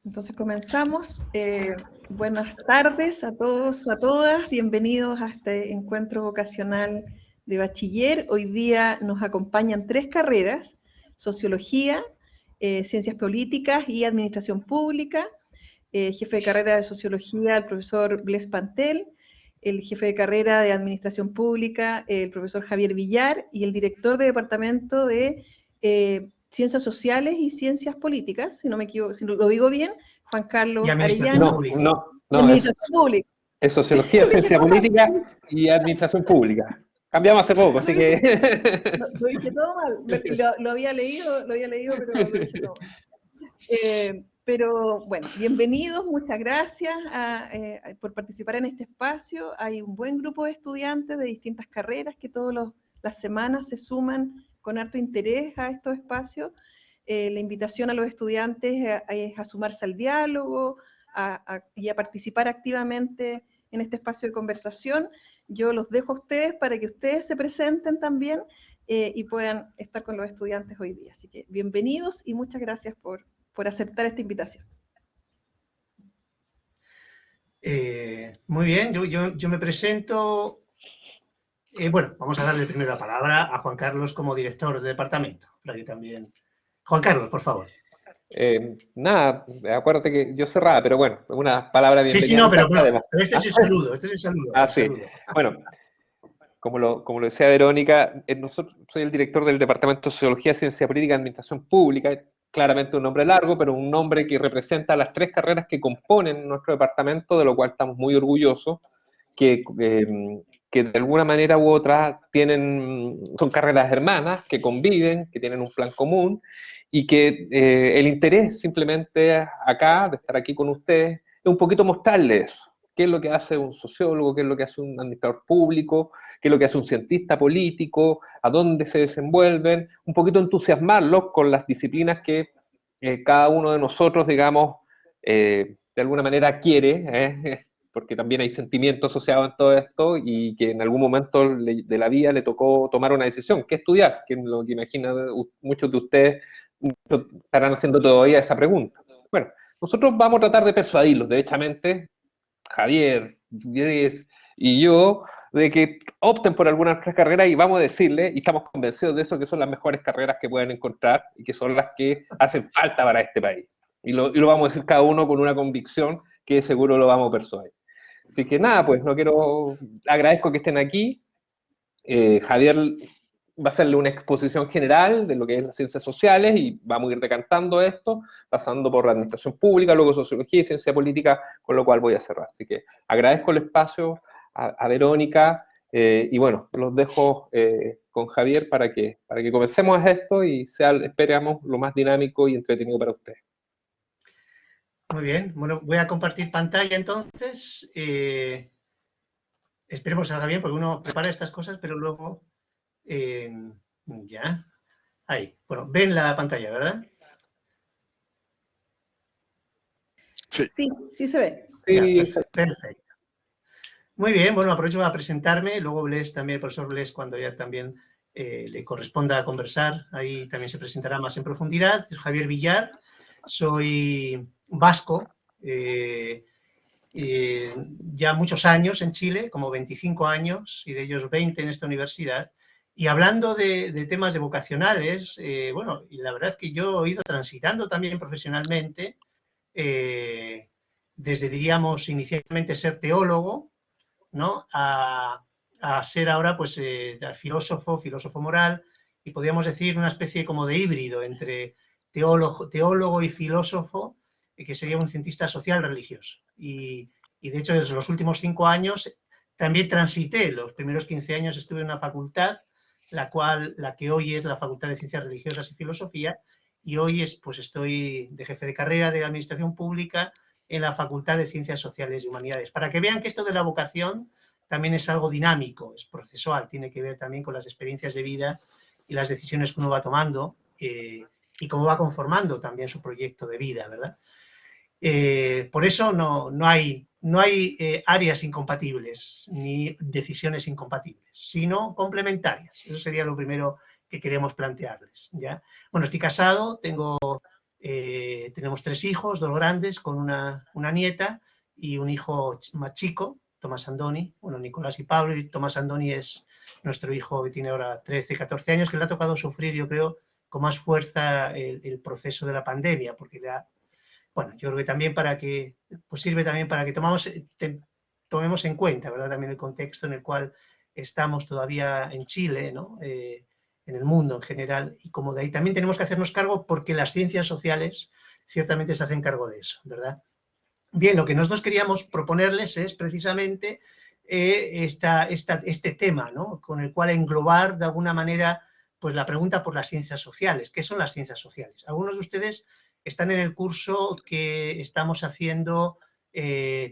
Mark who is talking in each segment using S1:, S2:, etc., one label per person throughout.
S1: Entonces comenzamos. Buenas tardes a todos, a todas. Bienvenidos a este encuentro vocacional de bachiller. Hoy día nos acompañan 3 carreras: Sociología, Ciencias Políticas y Administración Pública. Jefe de carrera de Sociología, el profesor Bles Pantel. El jefe de carrera de Administración Pública, el profesor Javier Villar. Y el director de Departamento de Ciencias Sociales y Ciencias Políticas, si no me equivoco, si lo digo bien, Juan Carlos Arellano.
S2: No, es Sociología, Ciencia Política y Administración Pública. Cambiamos hace poco, así que...
S1: Lo dije todo mal, lo había leído, pero lo dije todo mal. Pero bueno, bienvenidos, muchas gracias por participar en este espacio. Hay un buen grupo de estudiantes de distintas carreras que todas las semanas se suman con harto interés a estos espacios. La invitación a los estudiantes es a sumarse al diálogo y a participar activamente en este espacio de conversación. Yo los dejo a ustedes para que ustedes se presenten también y puedan estar con los estudiantes hoy día. Así que bienvenidos y muchas gracias por aceptar esta invitación.
S3: Muy bien, yo me presento. Bueno, vamos a darle primero la palabra a Juan Carlos como director de departamento, para que también... Juan Carlos, por favor.
S2: Nada, acuérdate que yo cerraba, pero bueno, una palabra bienvenida.
S3: Sí, no, pero este es el saludo,
S2: Sí. Bueno, como lo decía Verónica, soy el director del Departamento de Sociología, Ciencia Política y Administración Pública. Claramente un nombre largo, pero un nombre que representa las 3 carreras que componen nuestro departamento, de lo cual estamos muy orgullosos, que de alguna manera u otra son carreras hermanas, que conviven, que tienen un plan común, y que el interés simplemente acá, de estar aquí con ustedes, es un poquito mostrarles eso. ¿Qué es lo que hace un sociólogo? ¿Qué es lo que hace un administrador público? ¿Qué es lo que hace un cientista político? ¿A dónde se desenvuelven? Un poquito entusiasmarlos con las disciplinas que cada uno de nosotros, digamos, de alguna manera quiere, porque también hay sentimientos asociados en todo esto y que en algún momento de la vida le tocó tomar una decisión, ¿qué estudiar? Que lo que imagino muchos de ustedes estarán haciendo todavía esa pregunta. Bueno, nosotros vamos a tratar de persuadirlos, derechamente, Javier, Gres y yo, de que opten por algunas de nuestras carreras y vamos a decirles, y estamos convencidos de eso, que son las mejores carreras que pueden encontrar y que son las que hacen falta para este país. Y lo vamos a decir cada uno con una convicción que seguro lo vamos a persuadir. Así que nada, pues agradezco que estén aquí. Javier va a hacerle una exposición general de lo que es las ciencias sociales y vamos a ir decantando esto, pasando por la administración pública, luego sociología y ciencia política, con lo cual voy a cerrar. Así que agradezco el espacio a Verónica y bueno, los dejo con Javier para que comencemos esto y esperamos lo más dinámico y entretenido para ustedes.
S3: Muy bien, bueno, voy a compartir pantalla entonces. Esperemos que salga bien, porque uno prepara estas cosas, pero luego... ya, ahí. Bueno, ven la pantalla, ¿verdad?
S1: Sí se ve.
S3: Ya, perfecto. Muy bien, bueno, aprovecho para presentarme, luego Bles también, el profesor Bles, cuando ya también le corresponda conversar, ahí también se presentará más en profundidad. Soy Javier Villar, soy vasco, ya muchos años en Chile, como 25 años, y de ellos 20 en esta universidad. Y hablando de temas de vocacionales, bueno, y la verdad es que yo he ido transitando también profesionalmente, desde, diríamos, inicialmente ser teólogo, ¿no? a ser ahora, pues, filósofo moral, y podríamos decir una especie como de híbrido entre teólogo y filósofo, que sería un cientista social religioso. Y de hecho, desde los últimos 5 años también transité, los primeros 15 años estuve en una facultad, la que hoy es la Facultad de Ciencias Religiosas y Filosofía, y hoy pues estoy de jefe de carrera de Administración Pública en la Facultad de Ciencias Sociales y Humanidades. Para que vean que esto de la vocación también es algo dinámico, es procesual, tiene que ver también con las experiencias de vida y las decisiones que uno va tomando y cómo va conformando también su proyecto de vida, ¿verdad? Por eso no hay áreas incompatibles ni decisiones incompatibles, sino complementarias. Eso sería lo primero que queremos plantearles, ¿ya? Bueno, estoy casado, tengo Tenemos 3 hijos, 2 grandes, con una nieta y un hijo más chico, Tomás Andoni. Bueno, Nicolás y Pablo, y Tomás Andoni es nuestro hijo que tiene ahora 13, 14 años, que le ha tocado sufrir, yo creo, con más fuerza el proceso de la pandemia, porque bueno, yo creo que también pues sirve también para que tomemos en cuenta, ¿verdad?, también el contexto en el cual estamos todavía en Chile, ¿no?, en el mundo en general, y como de ahí también tenemos que hacernos cargo porque las ciencias sociales ciertamente se hacen cargo de eso, ¿verdad? Bien, lo que nosotros queríamos proponerles es precisamente este tema, ¿no?, con el cual englobar de alguna manera pues la pregunta por las ciencias sociales. ¿Qué son las ciencias sociales? Algunos de ustedes están en el curso que estamos haciendo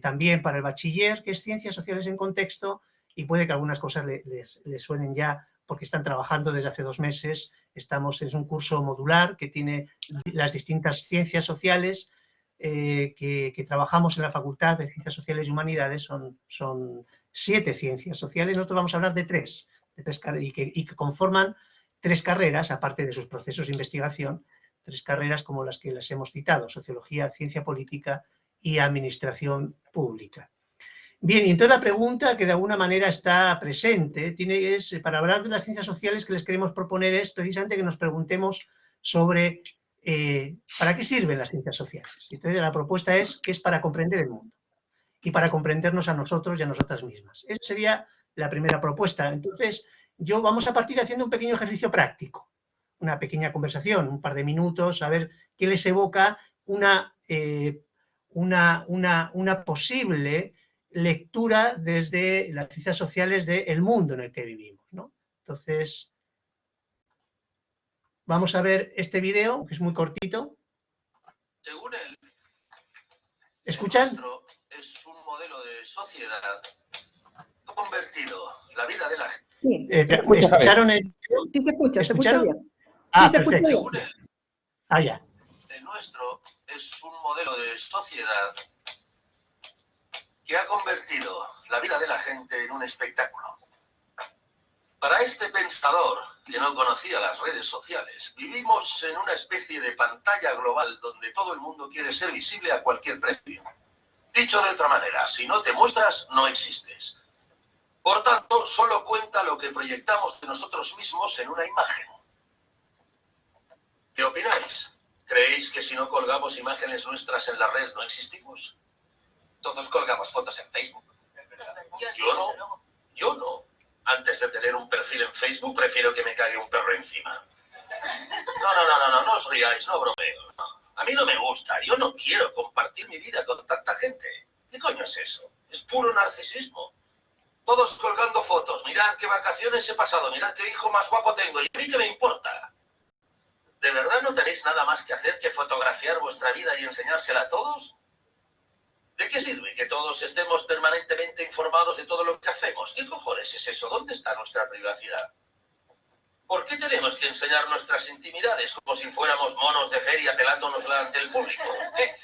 S3: también para el bachiller, que es Ciencias Sociales en Contexto, y puede que algunas cosas les suenen ya porque están trabajando desde hace 2 meses. Es un curso modular que tiene las distintas ciencias sociales que trabajamos en la Facultad de Ciencias Sociales y Humanidades. Son 7 ciencias sociales. Nosotros vamos a hablar de 3 y que conforman 3 carreras, aparte de sus procesos de investigación, 3 carreras como las que les hemos citado: Sociología, Ciencia Política y Administración Pública. Bien, y entonces la pregunta que de alguna manera está presente, para hablar de las ciencias sociales, que les queremos proponer es precisamente que nos preguntemos sobre ¿para qué sirven las ciencias sociales? Entonces la propuesta es que es para comprender el mundo y para comprendernos a nosotros y a nosotras mismas. Esa sería la primera propuesta. Entonces, vamos a partir haciendo un pequeño ejercicio práctico, una pequeña conversación, un par de minutos, a ver qué les evoca una posible lectura desde las ciencias sociales del mundo en el que vivimos, ¿no? Entonces, vamos a ver este video, que es muy cortito.
S4: Según él,
S3: ¿escuchan?
S4: Es un modelo de sociedad convertido la vida de la gente.
S1: Sí,
S3: ¿escucharon el video?
S1: Sí se escucha,
S3: ¿Escucharon?
S1: se escucha bien.
S3: Ah,
S1: Sí, se escucha
S3: perfecto.
S1: bien.
S3: Ya.
S4: El nuestro es un modelo de sociedad que ha convertido la vida de la gente en un espectáculo. Para este pensador, que no conocía las redes sociales, vivimos en una especie de pantalla global donde todo el mundo quiere ser visible a cualquier precio. Dicho de otra manera, si no te muestras, no existes. Por tanto, solo cuenta lo que proyectamos de nosotros mismos en una imagen. ¿Qué opináis? ¿Creéis que si no colgamos imágenes nuestras en la red no existimos? Todos colgamos fotos en Facebook. Yo no. Antes de tener un perfil en Facebook, prefiero que me caiga un perro encima. No os riáis, no bromeo. No. A mí no me gusta, yo no quiero compartir mi vida con tanta gente. ¿Qué coño es eso? Es puro narcisismo. Todos colgando fotos, mirad qué vacaciones he pasado, mirad qué hijo más guapo tengo, y a mí qué me importa. ¿De verdad no tenéis nada más que hacer que fotografiar vuestra vida y enseñársela a todos? ¿De qué sirve que todos estemos permanentemente informados de todo lo que hacemos? ¿Qué cojones es eso? ¿Dónde está nuestra privacidad? ¿Por qué tenemos que enseñar nuestras intimidades como si fuéramos monos de feria pelándonosla ante el público?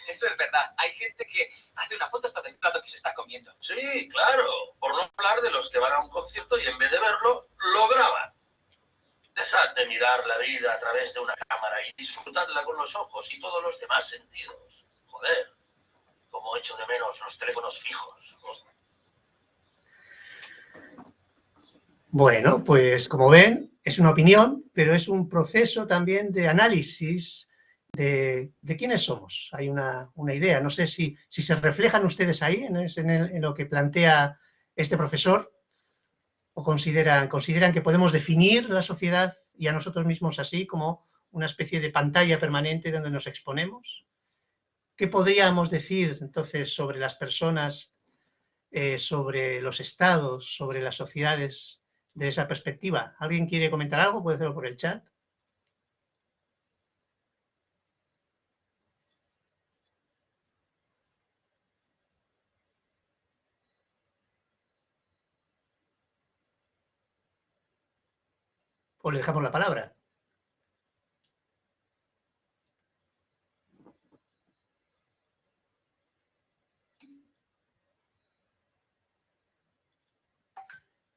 S5: Eso es verdad. Hay gente que hace una foto hasta del plato que se está comiendo.
S4: Sí, claro. Por no hablar de los que van a un concierto y en vez de verlo, lo graban. Dejad de mirar la vida a través de una cámara y disfrutadla con los ojos y todos los demás sentidos. Joder, cómo echo de menos los teléfonos fijos.
S3: Bueno, pues como ven, es una opinión, pero es un proceso también de análisis de quiénes somos. Hay una idea, no sé si se reflejan ustedes ahí en lo que plantea este profesor, o consideran que podemos definir la sociedad y a nosotros mismos así, como una especie de pantalla permanente donde nos exponemos. ¿Qué podríamos decir entonces sobre las personas, sobre los estados, sobre las sociedades de esa perspectiva? ¿Alguien quiere comentar algo? Puede hacerlo por el chat. O le dejamos la palabra.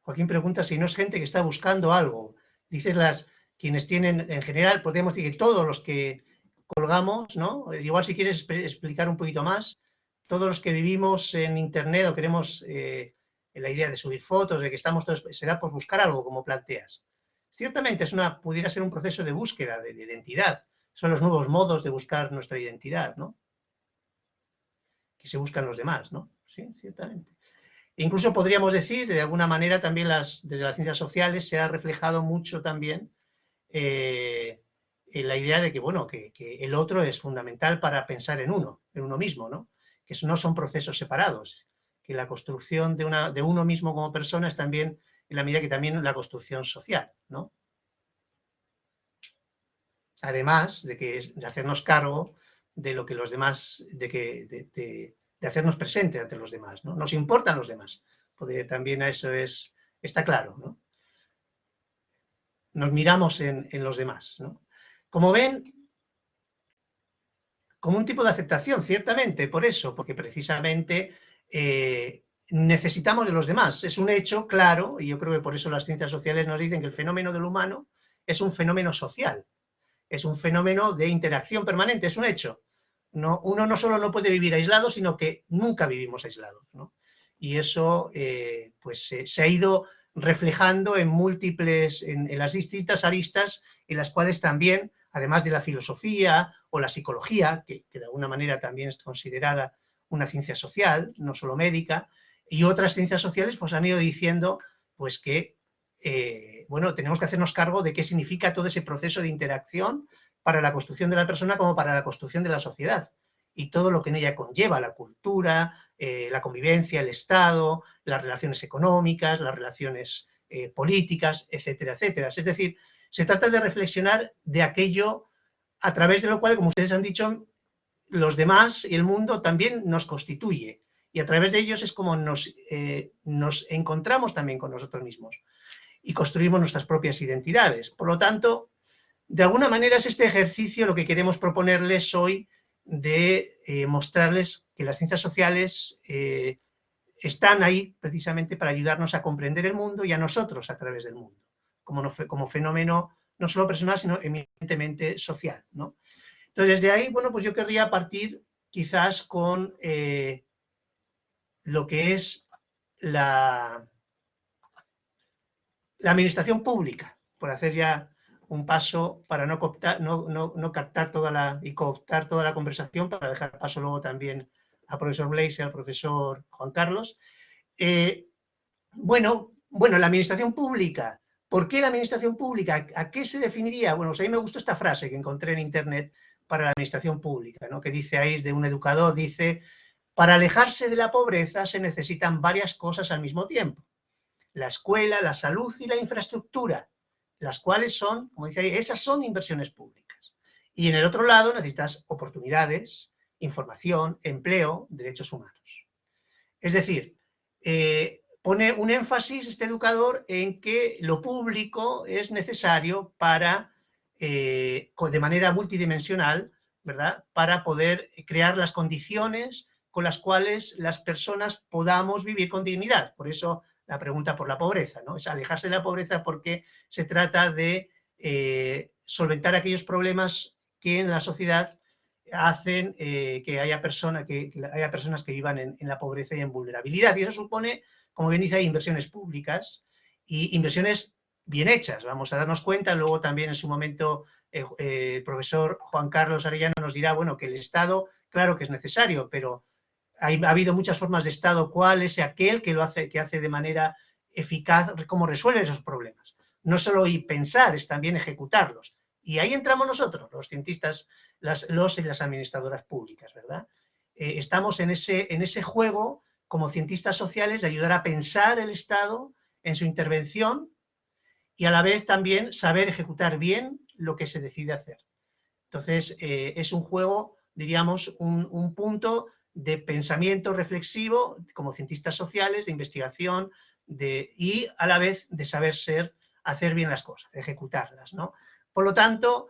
S3: Joaquín pregunta si no es gente que está buscando algo. Dices quienes tienen, en general, podemos decir que todos los que colgamos, ¿no? Igual si quieres explicar un poquito más, todos los que vivimos en Internet o queremos la idea de subir fotos, de que estamos todos, será por buscar algo, como planteas. Ciertamente pudiera ser un proceso de búsqueda de identidad. Son los nuevos modos de buscar nuestra identidad, ¿no? Que se buscan los demás, ¿no? Sí, ciertamente. Incluso podríamos decir, de alguna manera, también desde las ciencias sociales se ha reflejado mucho también en la idea de que, bueno, que el otro es fundamental para pensar en uno mismo, ¿no? Que no son procesos separados, que la construcción de uno mismo como persona es también, en la medida que también la construcción social, ¿no? Además de hacernos cargo de lo que los demás, de hacernos presentes ante los demás, ¿no? Nos importan los demás, porque también eso está claro, ¿no? Nos miramos en los demás, ¿no? Como ven, como un tipo de aceptación, ciertamente, por eso, porque precisamente necesitamos de los demás. Es un hecho claro, y yo creo que por eso las ciencias sociales nos dicen que el fenómeno del humano es un fenómeno social, es un fenómeno de interacción permanente, es un hecho. Uno no solo no puede vivir aislado, sino que nunca vivimos aislados, ¿no? Y eso pues se ha ido reflejando en en las distintas aristas en las cuales también, además de la filosofía o la psicología, que de alguna manera también es considerada una ciencia social, no solo médica, y otras ciencias sociales pues han ido diciendo pues que bueno, tenemos que hacernos cargo de qué significa todo ese proceso de interacción para la construcción de la persona como para la construcción de la sociedad y todo lo que en ella conlleva, la cultura, la convivencia, el Estado, las relaciones económicas, las relaciones políticas, etcétera, etcétera. Es decir, se trata de reflexionar de aquello a través de lo cual, como ustedes han dicho, los demás y el mundo también nos constituye y a través de ellos es como nos encontramos también con nosotros mismos y construimos nuestras propias identidades. Por lo tanto, de alguna manera es este ejercicio lo que queremos proponerles hoy de mostrarles que las ciencias sociales están ahí precisamente para ayudarnos a comprender el mundo y a nosotros a través del mundo, como fenómeno no solo personal, sino eminentemente social, ¿no? Entonces, desde ahí, bueno, pues yo querría partir quizás con lo que es la administración pública, por hacer ya un paso para no captar y cooptar toda la conversación, para dejar paso luego también al profesor Blaise y al profesor Juan Carlos. Bueno, la administración pública. ¿Por qué la administración pública? ¿A qué se definiría? Bueno, pues a mí me gustó esta frase que encontré en internet para la administración pública, ¿no? Que dice ahí, de un educador, dice: para alejarse de la pobreza se necesitan varias cosas al mismo tiempo. La escuela, la salud y la infraestructura, las cuales son, como dice ahí, esas son inversiones públicas. Y en el otro lado necesitas oportunidades, información, empleo, derechos humanos. Es decir, pone un énfasis este educador en que lo público es necesario para, de manera multidimensional, ¿verdad?, para poder crear las condiciones con las cuales las personas podamos vivir con dignidad. Por eso la pregunta por la pobreza, ¿no? Es alejarse de la pobreza porque se trata de solventar aquellos problemas que en la sociedad hacen que haya personas que vivan en la pobreza y en vulnerabilidad. Y eso supone, como bien dice, inversiones públicas y inversiones bien hechas. Vamos a darnos cuenta, luego también en su momento el profesor Juan Carlos Arellano nos dirá, bueno, que el Estado, claro que es necesario, pero ha habido muchas formas de Estado. ¿Cuál es aquel que hace de manera eficaz, cómo resuelve esos problemas? No solo pensar, es también ejecutarlos. Y ahí entramos nosotros, los cientistas, los y las administradoras públicas, ¿verdad? Estamos en ese juego como cientistas sociales de ayudar a pensar el Estado en su intervención y a la vez también saber ejecutar bien lo que se decide hacer. Entonces, es un juego, diríamos, un punto de pensamiento reflexivo como cientistas sociales, de investigación y a la vez de saber hacer bien las cosas, ejecutarlas, ¿no? Por lo tanto,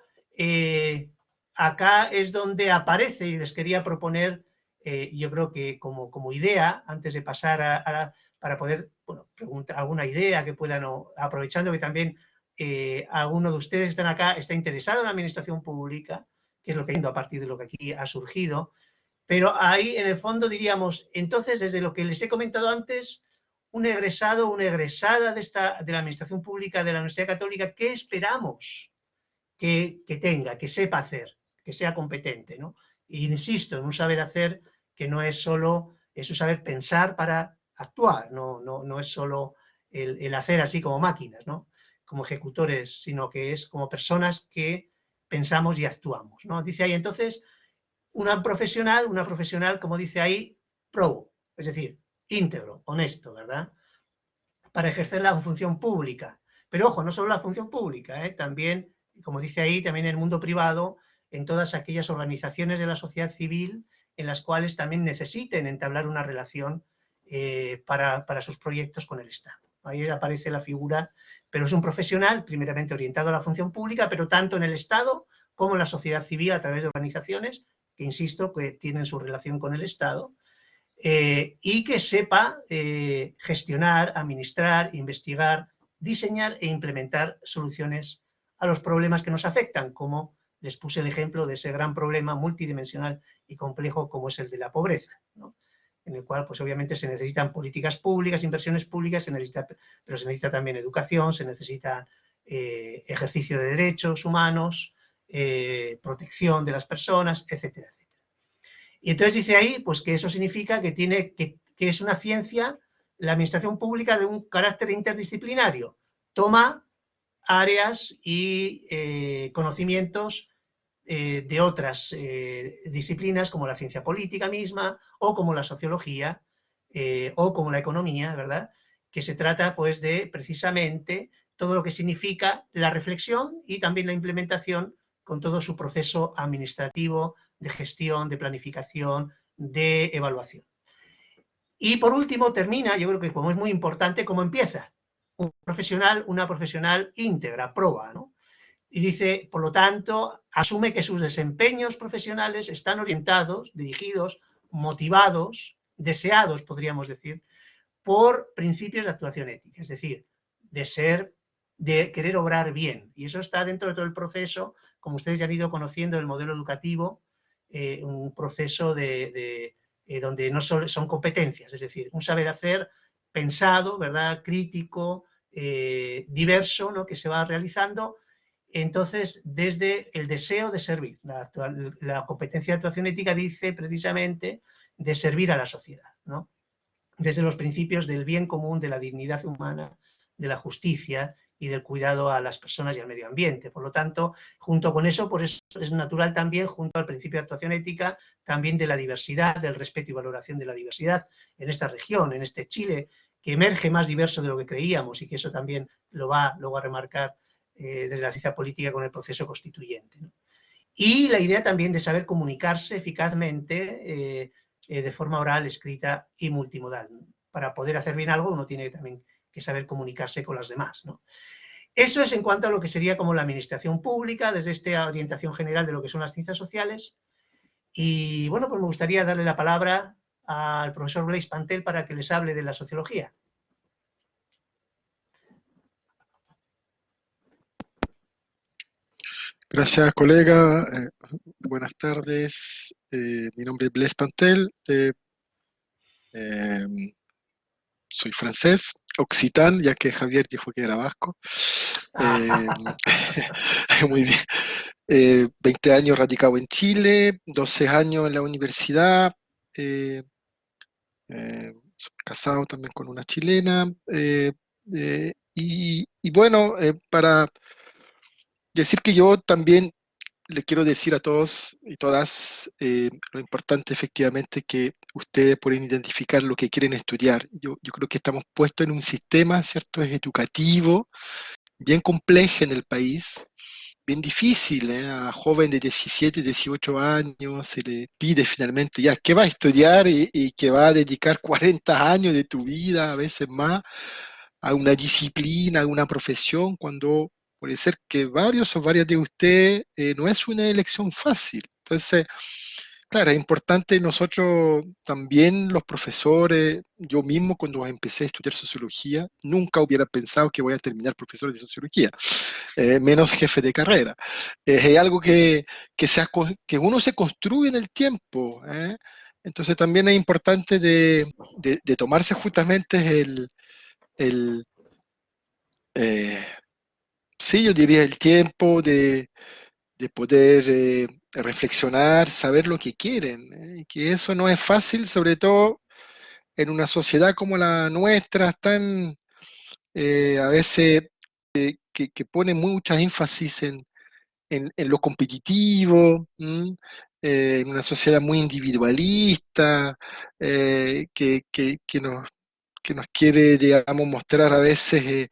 S3: acá es donde aparece, y les quería proponer, yo creo que como idea, antes de pasar para poder, bueno, preguntar alguna idea que puedan, aprovechando que también alguno de ustedes están acá, está interesado en la administración pública, que es lo que a partir de lo que aquí ha surgido. Pero ahí, en el fondo, diríamos, entonces, desde lo que les he comentado antes, un egresado, una egresada de la Administración Pública de la Universidad Católica, ¿qué esperamos que tenga, que sepa hacer, que sea competente, ¿no? E insisto, en un saber hacer que no es solo, es un saber pensar para actuar, no es solo el hacer así como máquinas, ¿no? Como ejecutores, sino que es como personas que pensamos y actuamos, ¿no? Dice ahí, entonces, una profesional, como dice ahí, probo, es decir, íntegro, honesto, ¿verdad? Para ejercer la función pública. Pero ojo, no solo la función pública, también, como dice ahí, también en el mundo privado, en todas aquellas organizaciones de la sociedad civil en las cuales también necesiten entablar una relación para sus proyectos con el Estado. Ahí aparece la figura, pero es un profesional primeramente orientado a la función pública, pero tanto en el Estado como en la sociedad civil a través de organizaciones que, insisto, que tienen su relación con el Estado, y que sepa gestionar, administrar, investigar, diseñar e implementar soluciones a los problemas que nos afectan, como les puse el ejemplo de ese gran problema multidimensional y complejo como es el de la pobreza, ¿no? En el cual pues obviamente se necesitan políticas públicas, inversiones públicas, pero se necesita también educación, se necesita ejercicio de derechos humanos, protección de las personas, etcétera, etcétera. Y entonces dice ahí pues que eso significa que es una ciencia, la administración pública, de un carácter interdisciplinario. Toma áreas y conocimientos de otras disciplinas como la ciencia política misma o como la sociología o como la economía, ¿verdad? Que se trata pues de precisamente todo lo que significa la reflexión y también la implementación con todo su proceso administrativo, de gestión, de planificación, de evaluación. Y por último termina, yo creo que como es muy importante, cómo empieza. Un profesional, una profesional íntegra, proba, ¿no? Y dice, por lo tanto, asume que sus desempeños profesionales están orientados, dirigidos, motivados, deseados, podríamos decir, por principios de actuación ética, es decir, de querer obrar bien. Y eso está dentro de todo el proceso, como ustedes ya han ido conociendo, el modelo educativo, un proceso donde no solo son competencias, es decir, un saber hacer pensado, ¿verdad?, crítico, diverso, ¿no?, que se va realizando. Entonces, desde el deseo de servir, la competencia de actuación ética dice precisamente de servir a la sociedad, ¿no? Desde los principios del bien común, de la dignidad humana, de la justicia y del cuidado a las personas y al medio ambiente. Por lo tanto, junto con eso, pues es natural también, junto al principio de actuación ética, también de la diversidad, del respeto y valoración de la diversidad en esta región, en este Chile, que emerge más diverso de lo que creíamos y que eso también lo va luego a remarcar desde la ciencia política con el proceso constituyente, ¿no? Y la idea también de saber comunicarse eficazmente de forma oral, escrita y multimodal. Para poder hacer bien algo uno tiene también que saber comunicarse con los demás, ¿no? Eso es en cuanto a lo que sería como la administración pública, desde esta orientación general de lo que son las ciencias sociales. Y bueno, pues me gustaría darle la palabra al profesor Blaise Pantel para que les hable de la sociología.
S6: Gracias, colega. Buenas tardes. Mi nombre es Blaise Pantel. Soy francés, occitán, ya que Javier dijo que era vasco. Muy bien. 20 años radicado en Chile, 12 años en la universidad. Soy casado también con una chilena. Y bueno, para decir que yo también le quiero decir a todos y todas lo importante efectivamente que ustedes pueden identificar lo que quieren estudiar. Yo creo que estamos puestos en un sistema, ¿cierto?, es educativo, bien complejo en el país, bien difícil, ¿eh? A joven de 17, 18 años se le pide finalmente ya que va a estudiar y que va a dedicar 40 años de tu vida, a veces más, a una disciplina, a una profesión, cuando puede ser que varios o varias de ustedes no es una elección fácil. Entonces, Claro, es importante nosotros también los profesores, yo mismo cuando empecé a estudiar sociología, nunca hubiera pensado que voy a terminar profesor de sociología, menos jefe de carrera. Es algo que uno se construye en el tiempo, ¿eh? Entonces también es importante de tomarse justamente el, eh, sí, yo diría el tiempo de poder reflexionar, saber lo que quieren, y que eso no es fácil, sobre todo en una sociedad como la nuestra, tan a veces que pone mucha énfasis en lo competitivo, en una sociedad muy individualista, que nos quiere, digamos, mostrar a veces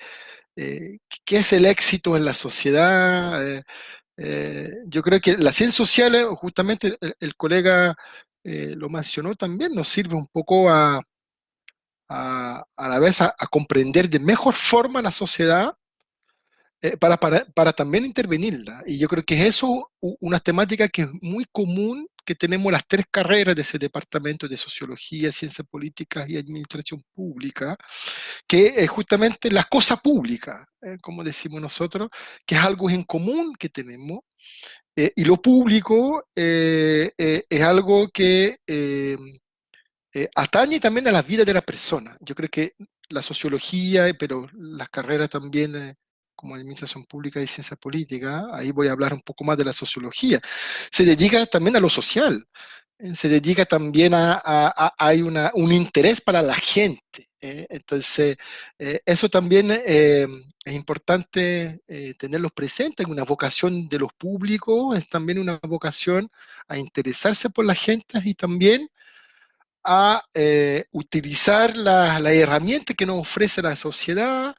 S6: qué es el éxito en la sociedad. Yo creo que las ciencias sociales, justamente el colega lo mencionó también, nos sirve un poco a la vez a comprender de mejor forma la sociedad para también intervenirla. Y yo creo que es eso una temática que es muy común, que tenemos las tres carreras de ese departamento de Sociología, Ciencias Políticas y Administración Pública, que es justamente la cosa pública, como decimos nosotros, que es algo en común que tenemos. Y lo público es algo que atañe también a la vida de la persona. Yo creo que la sociología, pero las carreras también, como Administración Pública y Ciencia Política, ahí voy a hablar un poco más de la sociología, se dedica también a lo social, se dedica también hay un interés para la gente. Entonces, eso también es importante tenerlos presentes. Una vocación de los públicos es también una vocación a interesarse por la gente y también a utilizar la herramienta que nos ofrece la sociedad,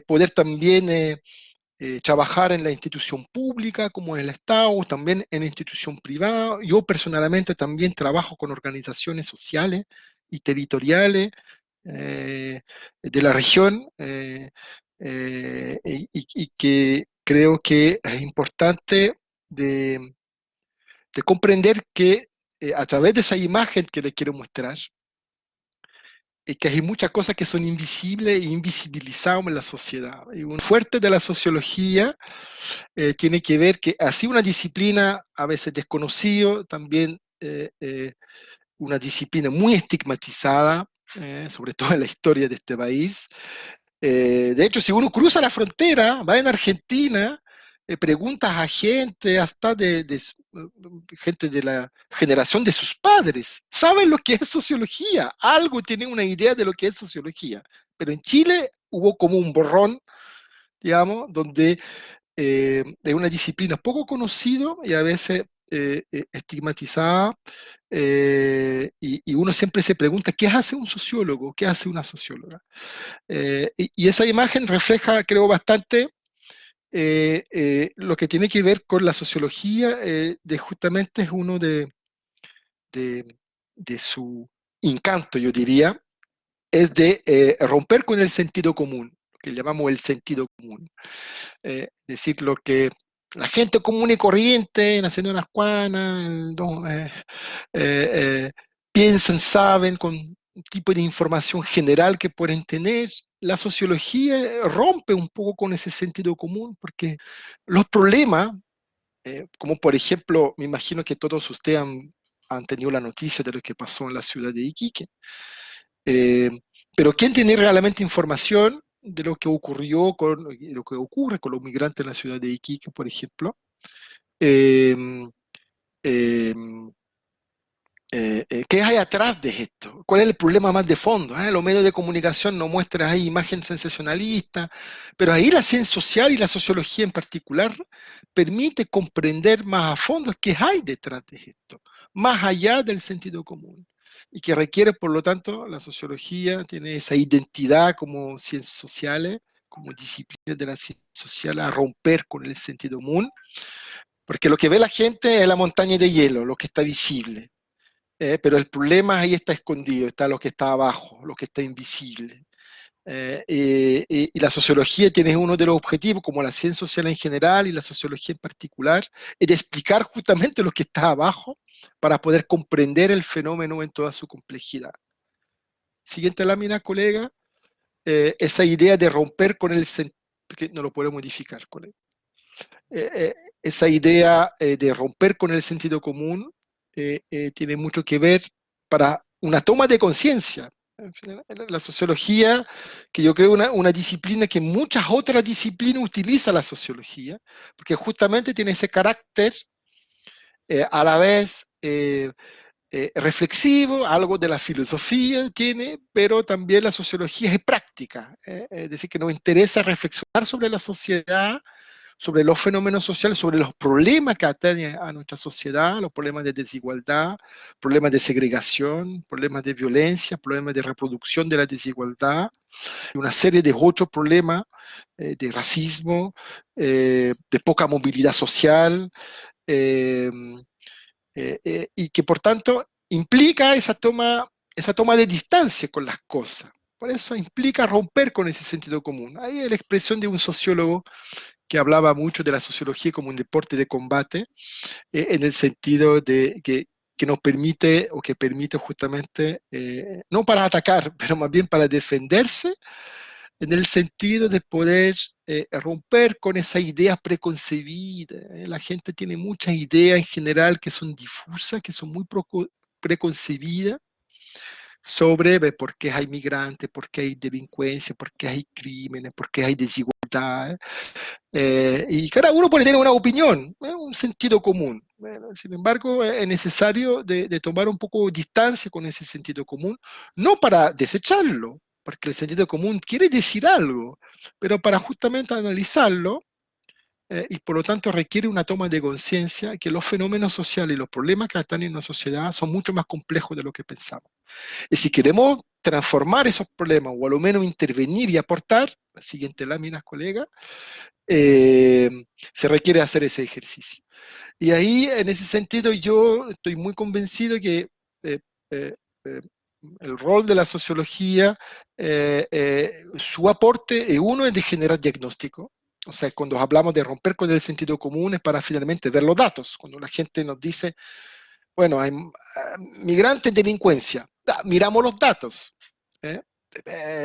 S6: poder también trabajar en la institución pública como en el Estado, también en la institución privada. Yo personalmente también trabajo con organizaciones sociales y territoriales de la región y que creo que es importante de comprender que a través de esa imagen que le quiero mostrar, que hay muchas cosas que son invisibles e invisibilizadas en la sociedad. Y un fuerte de la sociología tiene que ver que así una disciplina a veces desconocida, también una disciplina muy estigmatizada, sobre todo en la historia de este país. De hecho, si uno cruza la frontera, va en Argentina, preguntas a gente, hasta gente de la generación de sus padres, saben lo que es sociología, algo tienen una idea de lo que es sociología. Pero en Chile hubo como un borrón, digamos, donde es una disciplina poco conocida y a veces estigmatizada, y uno siempre se pregunta, ¿qué hace un sociólogo? ¿Qué hace una socióloga? Y esa imagen refleja, creo, bastante lo que tiene que ver con la sociología, de justamente es uno de, de su encanto, yo diría, es de romper con el sentido común, que llamamos el sentido común. Decir lo que la gente común y corriente, naciendo en Ascuana, piensan, saben, con un tipo de información general que pueden tener. La sociología rompe un poco con ese sentido común, porque los problemas, como por ejemplo, me imagino que todos ustedes han tenido la noticia de lo que pasó en la ciudad de Iquique, eh, pero ¿quién tiene realmente información de lo que ocurrió lo que ocurre con los migrantes en la ciudad de Iquique, por ejemplo? Eh, eh, ¿Qué hay atrás de esto? ¿Cuál es el problema más de fondo? Los medios de comunicación nos muestran ahí imágenes sensacionalistas, pero ahí la ciencia social y la sociología en particular permite comprender más a fondo qué hay detrás de esto, más allá del sentido común, y que requiere, por lo tanto, la sociología tiene esa identidad como ciencias sociales, como disciplina de la ciencia social, a romper con el sentido común, porque lo que ve la gente es la montaña de hielo, lo que está visible. Pero el problema ahí está escondido, está lo que está abajo, lo que está invisible. Y la sociología tiene uno de los objetivos, como la ciencia social en general y la sociología en particular, es de explicar justamente lo que está abajo para poder comprender el fenómeno en toda su complejidad. Siguiente lámina, colega. Esa idea de romper con el sentido, que no lo puedo modificar, colega. Esa idea de romper con el sentido común tiene mucho que ver para una toma de conciencia. La sociología, que yo creo una disciplina que muchas otras disciplinas utilizan la sociología, porque justamente tiene ese carácter a la vez reflexivo, algo de la filosofía tiene, pero también la sociología es práctica, es decir, que nos interesa reflexionar sobre la sociedad, sobre los fenómenos sociales, sobre los problemas que atañen a nuestra sociedad, los problemas de desigualdad, problemas de segregación, problemas de violencia, problemas de reproducción de la desigualdad, y una serie de otros problemas de racismo, de poca movilidad social, y que por tanto implica esa toma de distancia con las cosas. Por eso implica romper con ese sentido común. Ahí es la expresión de un sociólogo que hablaba mucho de la sociología como un deporte de combate, en el sentido de que nos permite, o que permite justamente, no para atacar, pero más bien para defenderse, en el sentido de poder romper con esas ideas preconcebidas. La gente tiene muchas ideas en general que son difusas, que son muy preconcebidas, sobre por qué hay migrantes, por qué hay delincuencia, por qué hay crímenes, por qué hay desigualdad. Y cada uno puede tener una opinión, un sentido común. Bueno, sin embargo, es necesario de tomar un poco de distancia con ese sentido común, no para desecharlo, porque el sentido común quiere decir algo, pero para justamente analizarlo, y por lo tanto requiere una toma de conciencia que los fenómenos sociales y los problemas que están en una sociedad son mucho más complejos de lo que pensamos. Y si queremos transformar esos problemas, o a lo menos intervenir y aportar, la siguiente lámina, colega, se requiere hacer ese ejercicio. Y ahí, en ese sentido, yo estoy muy convencido que el rol de la sociología, su aporte, uno es de generar diagnóstico. O sea, cuando hablamos de romper con el sentido común es para finalmente ver los datos. Cuando la gente nos dice, bueno, hay migrantes, delincuencia, miramos los datos.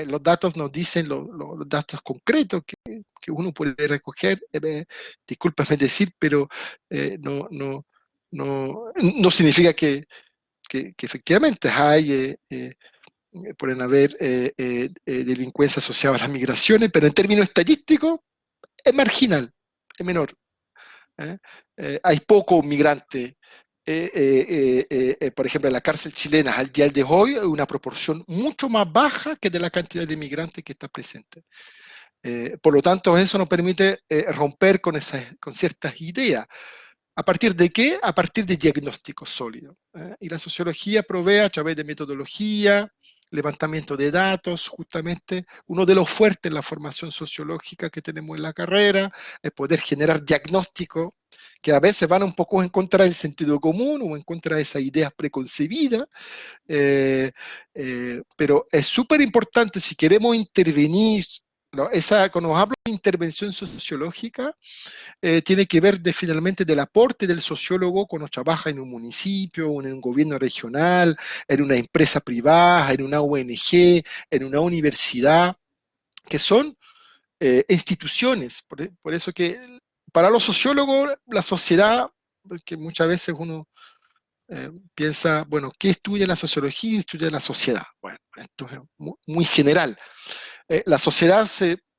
S6: Los datos nos dicen los datos concretos que uno puede recoger. Discúlpame decir, pero no significa que efectivamente hay, pueden haber delincuencia asociada a las migraciones, pero en términos estadísticos es marginal, es menor. Hay pocos migrantes. Por ejemplo, en la cárcel chilena al día de hoy hay una proporción mucho más baja que de la cantidad de migrantes que está presente. Por lo tanto, eso nos permite romper con ciertas ideas. ¿A partir de qué? A partir de diagnósticos sólidos. Y la sociología provee a través de metodología, levantamiento de datos, justamente uno de los fuertes en la formación sociológica que tenemos en la carrera, es poder generar diagnósticos que a veces van un poco en contra del sentido común o en contra de esas ideas preconcebidas, pero es súper importante si queremos intervenir. Cuando hablo de intervención sociológica, tiene que ver finalmente del aporte del sociólogo cuando trabaja en un municipio, en un gobierno regional, en una empresa privada, en una ONG, en una universidad, que son instituciones. Por eso que para los sociólogos la sociedad, que muchas veces uno piensa, bueno, ¿qué estudia la sociología? Estudia la sociedad. Bueno, esto es muy general. La sociedad,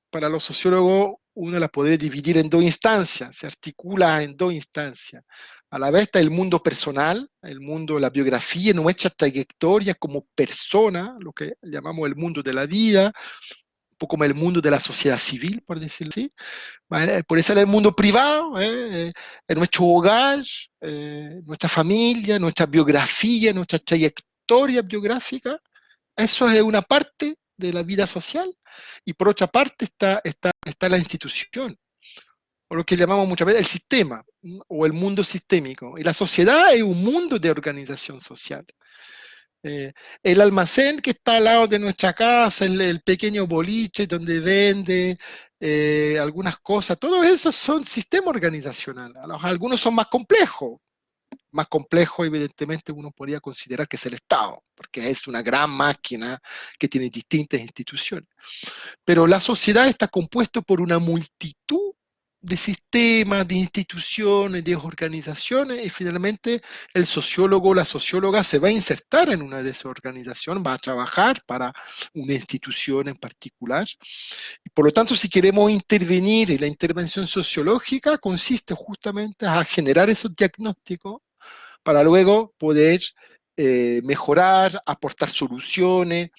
S6: para los sociólogos, uno la puede dividir en dos instancias, se articula en dos instancias. A la vez está el mundo personal, el mundo de la biografía, nuestra trayectoria como persona, lo que llamamos el mundo de la vida, un poco como el mundo de la sociedad civil, por decirlo así. Por eso el mundo privado, nuestro hogar, nuestra familia, nuestra biografía, nuestra trayectoria biográfica. Eso es una parte de la vida social, y por otra parte está la institución, o lo que llamamos muchas veces el sistema, o el mundo sistémico. Y la sociedad es un mundo de organización social. El almacén que está al lado de nuestra casa, el pequeño boliche donde vende algunas cosas, todo eso son sistemas organizacionales. Algunos son más complejos, más complejo, evidentemente, uno podría considerar que es el Estado, porque es una gran máquina que tiene distintas instituciones. Pero la sociedad está compuesta por una multitud de sistemas, de instituciones, de organizaciones, y finalmente el sociólogo o la socióloga se va a insertar en una de esas organizaciones, va a trabajar para una institución en particular. Y por lo tanto, si queremos intervenir, y la intervención sociológica consiste justamente a generar esos diagnósticos para luego poder mejorar, aportar soluciones,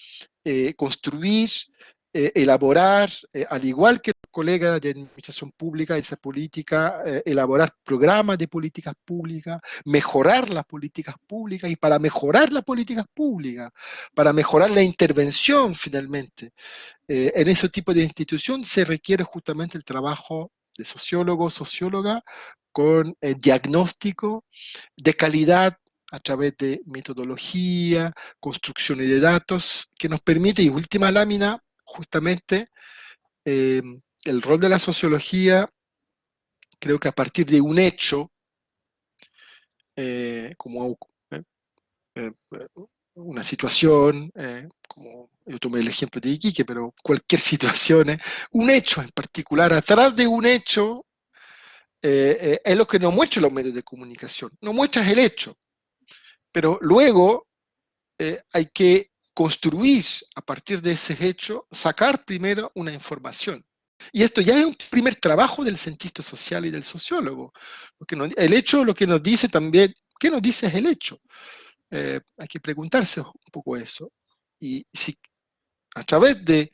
S6: construir, elaborar, al igual que los colegas de administración pública, esa política, elaborar programas de políticas públicas, mejorar las políticas públicas, y para mejorar las políticas públicas, para mejorar la intervención finalmente, en ese tipo de institución se requiere justamente el trabajo de sociólogo, socióloga, con diagnóstico de calidad a través de metodología, construcciones de datos, que nos permite, y última lámina, justamente, el rol de la sociología, creo que a partir de un hecho, como una situación, como yo tomé el ejemplo de Iquique, pero cualquier situación, un hecho en particular, atrás de un hecho, es lo que nos muestran los medios de comunicación, nos muestran el hecho, pero luego hay que construir a partir de ese hecho, sacar primero una información. Y esto ya es un primer trabajo del cientista social y del sociólogo. El hecho lo que nos dice también, ¿qué nos dice es el hecho? Hay que preguntarse un poco eso. Y si a través de,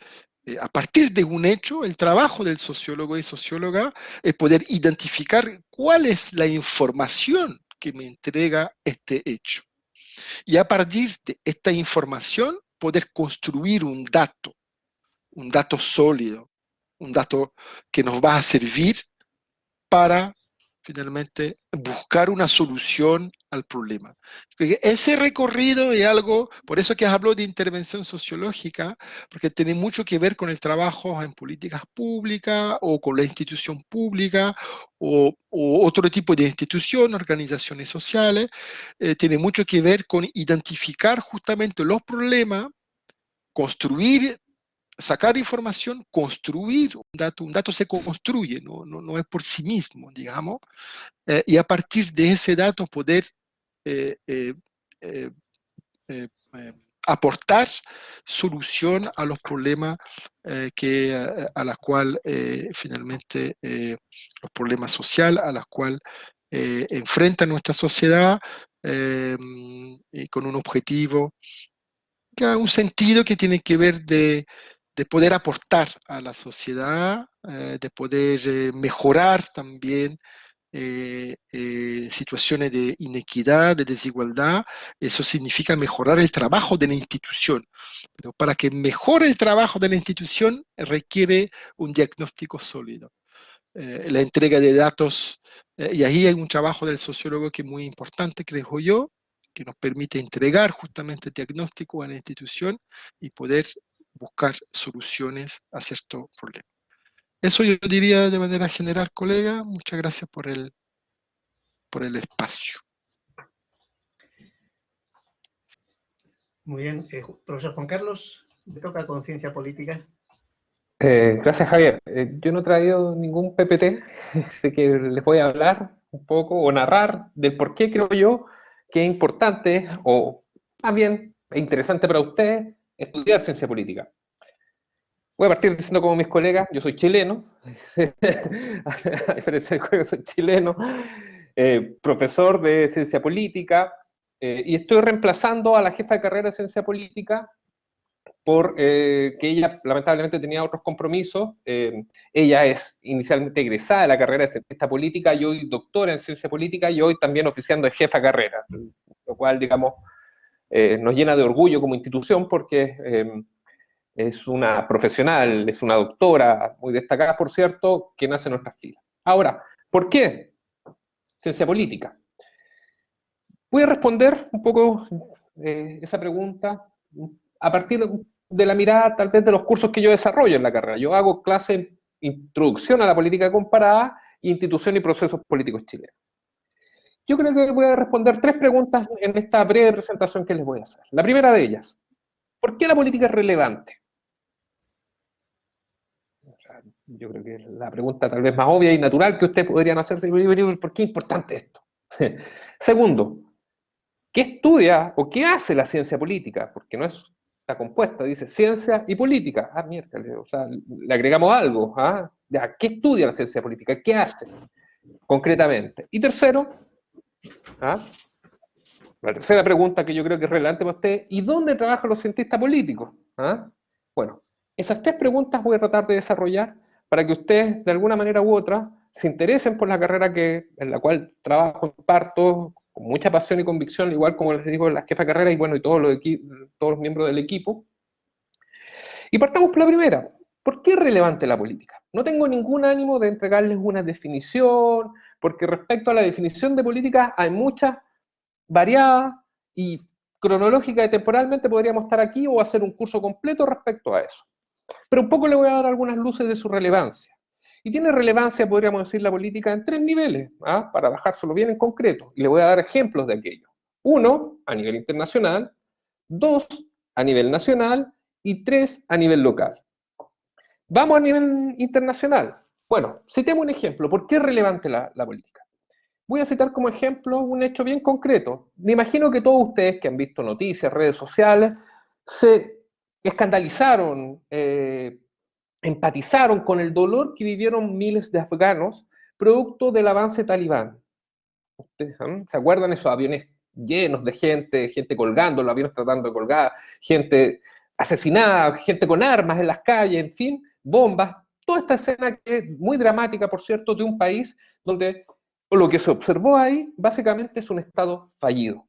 S6: a partir de un hecho, el trabajo del sociólogo y socióloga es poder identificar cuál es la información que me entrega este hecho. Y a partir de esta información, poder construir un dato sólido, un dato que nos va a servir para finalmente buscar una solución al problema. Porque ese recorrido es algo, por eso que hablo de intervención sociológica, porque tiene mucho que ver con el trabajo en políticas públicas o con la institución pública o otro tipo de institución, organizaciones sociales, tiene mucho que ver con identificar justamente los problemas, construir, sacar información, construir un dato se construye, no es por sí mismo, digamos, y a partir de ese dato poder aportar solución a los problemas a las cuales finalmente los problemas sociales a los cuales enfrenta nuestra sociedad con un objetivo, un sentido que tiene que ver de poder aportar a la sociedad, de poder mejorar también situaciones de inequidad, de desigualdad. Eso significa mejorar el trabajo de la institución. Pero para que mejore el trabajo de la institución requiere un diagnóstico sólido. La entrega de datos, y ahí hay un trabajo del sociólogo que es muy importante, creo yo, que nos permite entregar justamente el diagnóstico a la institución y poder buscar soluciones a ciertos problemas. Eso yo diría de manera general, colega. Muchas gracias por el espacio.
S3: Muy bien. Profesor Juan Carlos, ¿me toca conciencia política?
S2: Gracias, Javier. Yo no he traído ningún PPT, así que les voy a hablar un poco o narrar del por qué creo yo que es importante o más bien es interesante para ustedes estudiar ciencia política. Voy a partir diciendo como mis colegas, yo soy chileno, a diferencia de colegas, soy chileno, profesor de ciencia política, y estoy reemplazando a la jefa de carrera de ciencia política que ella lamentablemente tenía otros compromisos. Ella es inicialmente egresada de la carrera de cientista política, yo soy doctora en ciencia política y hoy también oficiando de jefa de carrera, lo cual, digamos, nos llena de orgullo como institución porque es una profesional, es una doctora muy destacada, por cierto, que nace en nuestras filas. Ahora, ¿por qué ciencia política? Voy a responder un poco esa pregunta a partir de la mirada tal vez de los cursos que yo desarrollo en la carrera. Yo hago clase Introducción a la Política Comparada, Institución y Procesos Políticos Chilenos. yo creo que voy a responder 3 preguntas en esta breve presentación que les voy a hacer. La primera de ellas, ¿por qué la política es relevante? O sea, yo creo que es la pregunta tal vez más obvia y natural que ustedes podrían hacerse, ¿por qué es importante esto? Segundo, ¿qué estudia o qué hace la ciencia política? Porque no está compuesta, dice ciencia y política. Ah, mierda, o sea, le agregamos algo. ¿Ah? Ya, ¿qué estudia la ciencia política? ¿Qué hace concretamente? Y tercero, ¿ah? La tercera pregunta que yo creo que es relevante para ustedes, ¿y dónde trabajan los cientistas políticos? ¿Ah? Bueno, esas 3 preguntas voy a tratar de desarrollar para que ustedes, de alguna manera u otra, se interesen por la carrera en la cual trabajo, parto, con mucha pasión y convicción, igual como les digo, la jefa de carrera y bueno, y todos los miembros del equipo. Y partamos por la primera. ¿Por qué es relevante la política? No tengo ningún ánimo de entregarles una definición, porque respecto a la definición de política hay muchas variada y cronológica y temporalmente podríamos estar aquí o hacer un curso completo respecto a eso. Pero un poco le voy a dar algunas luces de su relevancia. Y tiene relevancia, podríamos decir, la política en 3 niveles, ¿ah? Para bajárselo bien en concreto. Y le voy a dar ejemplos de aquello. 1, a nivel internacional. 2, a nivel nacional. Y 3, a nivel local. Vamos a nivel internacional. Bueno, citemos un ejemplo. ¿Por qué es relevante la política? Voy a citar como ejemplo un hecho bien concreto. Me imagino que todos ustedes que han visto noticias, redes sociales, se escandalizaron, empatizaron con el dolor que vivieron miles de afganos producto del avance talibán. ¿Ustedes se acuerdan esos aviones llenos de gente colgando, los aviones tratando de colgar, gente asesinada, gente con armas en las calles, en fin, bombas? Toda esta escena que es muy dramática, por cierto, de un país donde lo que se observó ahí básicamente es un Estado fallido.